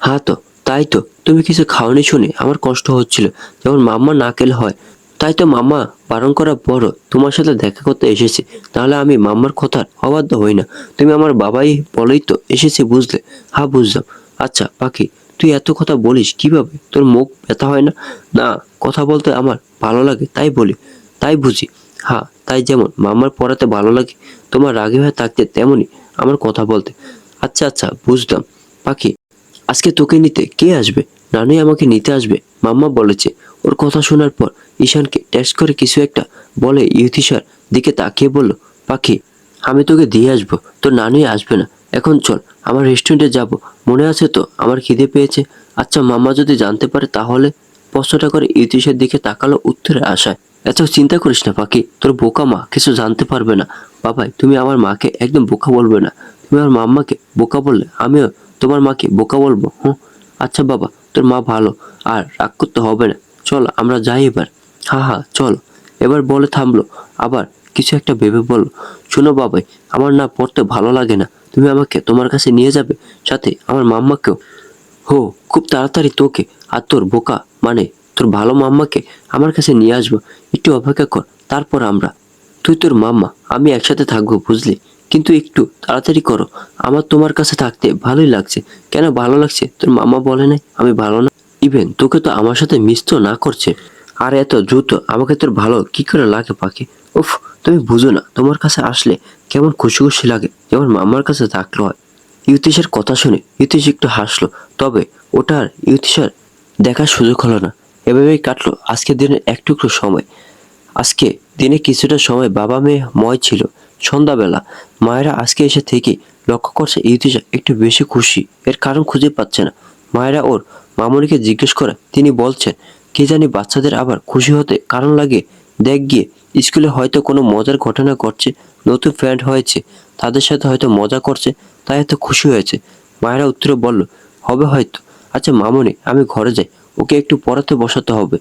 হ্যাঁ তো তাই তো, তুমি কিছু খাওনি শুনে আমার কষ্ট হচ্ছিল, যেমন মাম্মা না খেলে হয়। তাই তো মাম্মা বারণ করার পরও তোমার সাথে দেখা করতে এসেছি, তাহলে আমি মাম্মার কথার অবাধ্য হই না। তুমি আমার বাবাই বলেই তো এসেছি, বুঝলে? হ্যাঁ বুঝলাম। আচ্ছা পাখি তুই এত কথা বলিস কিভাবে? তোর মুখ ব্যথা হয় না? না, কথা বলতে আমার ভালো লাগে তাই বলি। তাই বুঝি? হ্যাঁ তাই, যেমন মাম্মার পড়াতে ভালো লাগে তোমার রাগী হয়ে থাকতে, তেমনি আমার কথা বলতে। আচ্ছা আচ্ছা বুঝলাম। পাখি আজকে তোকে নিতে কে আসবে? নানুই আমাকে নিতে আসবে মাম্মা বলেছে। ওর কথা শোনার পর ঈশানকে টেক্সট করে কিছু একটা বলে ইউথিসার দিকে তাকিয়ে বলল, পাখি আমি তোকে দিয়ে আসবো, তোর নানুই আসবে না। এখন চল আমার রেস্টুরেন্টে যাব, মনে আছে তো আমার খিদে পেয়েছে। আচ্ছা মাম্মা যদি জানতে পারে তাহলে? প্রশ্নটা করে ইউথিসের দিকে তাকালো উত্তরের আশায়। এত চিন্তা করিস না পাখি, তোর বোকা মা কিছু জানতে পারবে না। বাবাই তুমি আমার মাকে একদম বোকা বলবে না। তুমি আমার মাম্মাকে বোকা বললে আমিও তোমার মাকে বোকা বলবো? হুঁ। আচ্ছা বাবা তোর মা ভালো, আর রাগ করতে হবে না। চল আমরা যাই এবার। হ্যাঁ হ্যাঁ চল। এবার বলে থামলো, আবার কিছু একটা ভেবে বলল, শোনো বাবাই আমার না পড়তে ভালো লাগে না, তুমি আমাকে তোমার কাছে নিয়ে যাবে, সাথে আমার মাম্মাকেও। হো, খুব তাড়াতাড়ি তোকে আর তোর বোকা মানে তোর ভালো মাম্মাকে আমার কাছে নিয়ে আসবো। একটু অপেক্ষা কর, তারপর আমরা তুই তোর মাম্মা আমি একসাথে থাকবো, বুঝলি? কিন্তু একটু তাড়াতাড়ি করো, আমার তোমার কাছে থাকতে ভালোই লাগছে। কেন ভালো লাগছে? তোর মাম্মা বলে নাই আমি ভালো না? ইভেন তোকে তো আমার সাথে মিশতো না করছে, আর এত দ্রুত আমাকে তোর ভালো কি করে লাগে পাখি? উফ, তুমি বুঝো না তোমার কাছে আসলে কেমন খুশি খুশি লাগে, যেমন মামার কাছে থাকলো হয়। ইউতিশের কথা শুনে ইউতিশ একটু হাসলো, তবে ওটা আর ইউতিশার দেখার সুযোগ হলো না। এভাবেই কাটলো আজকের দিনের একটুকরো সময়। আজকে দিনে কিছুটা সময় বাবা মেয়ে ময় ছিল। সন্ধ্যাবেলা মায়েরা আজকে এসে থেকে লক্ষ্য করছে ইউতিশা একটু বেশি খুশি, এর কারণ খুঁজে পাচ্ছে না। মায়েরা ওর মামুনিকে জিজ্ঞেস করে, তিনি বলছেন কে জানি বাচ্চাদের আবার খুশি হতে কারণ লাগে। দেখ গিয়ে স্কুলে হয়তো কোনো মজার ঘটনা ঘটছে, নতুন ফ্রেন্ড হয়েছে, তাদের সাথে হয়তো মজা করছে, তাই এত খুশি হয়েছে। মায়েরা উত্তরে বলল, হবে হয়তো। আচ্ছা মামুনি আমি ঘরে যাই, ওকে একটু পড়াতে বসাতে হবে।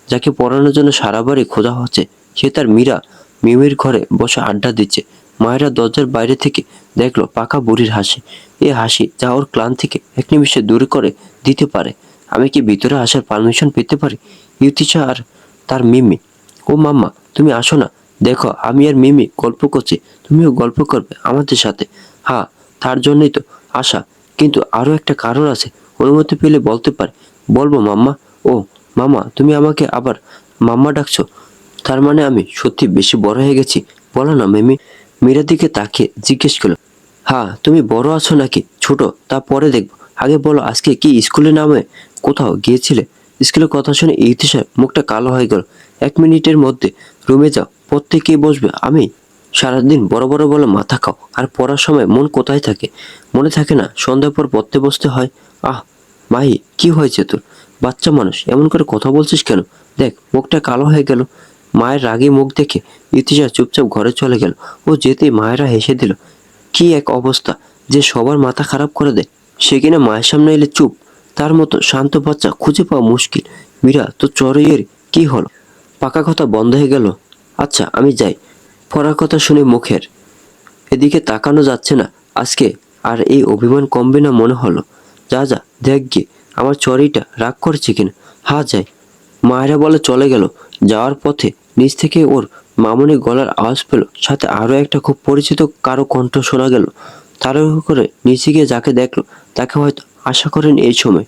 যাকে পড়ানোর জন্য সারা বাড়ি খোঁজা হচ্ছে সে তার মিমির ঘরে বসে আড্ডা দিচ্ছে। মায়েরা দরজার বাইরে থেকে দেখলো পাকা বুড়ির হাসি। এই হাসি যা ওর ক্লান্তিকে এক নিমিষে দূর করে দিতে পারে। আমি কি ভিতরে আসার পারমিশন পেতে পারি? ইউতিশা আর তার মিমি। ও মাম্মা, তুমি আসো না, দেখো আমি আর মিমি গল্প করছি, তুমিও গল্প করবে আমাদের সাথে। হ্যাঁ, তার জন্যই তো আসা, কিন্তু আরো একটা কারণ আছে, অনুমতি পেলে বলতে পারে। বলবো মাম্মা? ও মামা, তুমি আমাকে আবার মাম্মা ডাকছো? তার মানে আমি সত্যি বেশি বড় হয়ে গেছি? বলো না মিমি। মীরার দিকে তাকিয়ে জিজ্ঞেস করলো। হ্যাঁ, তুমি বড় আছো নাকি ছোট তা পরে দেখবো, আগে বলো আজকে কি স্কুলে নামে কোথাও গিয়েছিলে? স্কুলের কথা শুনে ইতিশার মুখটা কালো হয়ে গেল। 1 মিনিটের মধ্যে রুমে যাও, পড়তে কে বসবে? আমি? সারাদিন বড় বড় বলে মাথা খাও, আর পড়ার সময় মন কোথায় থাকে? মনে থাকে না সন্ধ্যার পর পড়তে বসতে হয়? আহ মাহি, কি হয়েছে তোর? বাচ্চা মানুষ এমন করে কথা বলছিস কেন? দেখ মুখটা কালো হয়ে গেল। মায়ের রাগী মুখ দেখে ইতিশা চুপচাপ ঘরে চলে গেল। ও যেতেই মায়েরা হেসে দিল। কি এক অবস্থা যে সবার মাথা খারাপ করে দেয়। সে কিনা মায়ের সামনে এলে চুপ। তার মতো শান্ত বাচ্চা খুঁজে পাওয়া মুশকিল। মীরা তো চড়ইয়ের কি হলো? পাকা কথা বন্ধ হয়ে গেল। আচ্ছা আমি যাই। পড়ার কথা শুনে মুখের এদিকে তাকানো যাচ্ছে না আজকে। আর এই অভিমান কমবে না মনে হলো। যা যা দেখ গিয়ে আমার চড়িটা রাগ করছে কিনা। হ্যাঁ যাই। মায়েরা বলে চলে গেল। যাওয়ার পথে নিচ থেকে ওর মামুনি গলার আওয়াজ পেল, সাথে আরো একটা খুব পরিচিত কারো কণ্ঠ শোনা গেল। তাড়াহুড়ো করে নিচে গিয়ে যাকে দেখলো তাকে হয়তো আশা করেন এই সময়।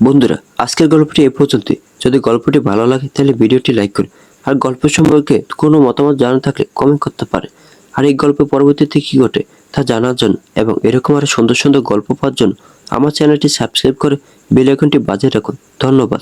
বন্ধুরা, আজকের গল্পটি এ পর্যন্তই। যদি গল্পটি ভালো লাগে তাহলে ভিডিওটি লাইক করুন। আর গল্প সম্পর্কে কোনো মতামত জানা থাকলে কমেন্ট করতে পারে। আর এই গল্পের পরবর্তীতে কি ঘটে তা জানার জন্য এবং এরকম আরো সুন্দর সুন্দর গল্প পাওয়ার জন্য আমার চ্যানেলটি সাবস্ক্রাইব করে বেল আইকনটি বাজিয়ে রাখুন। ধন্যবাদ।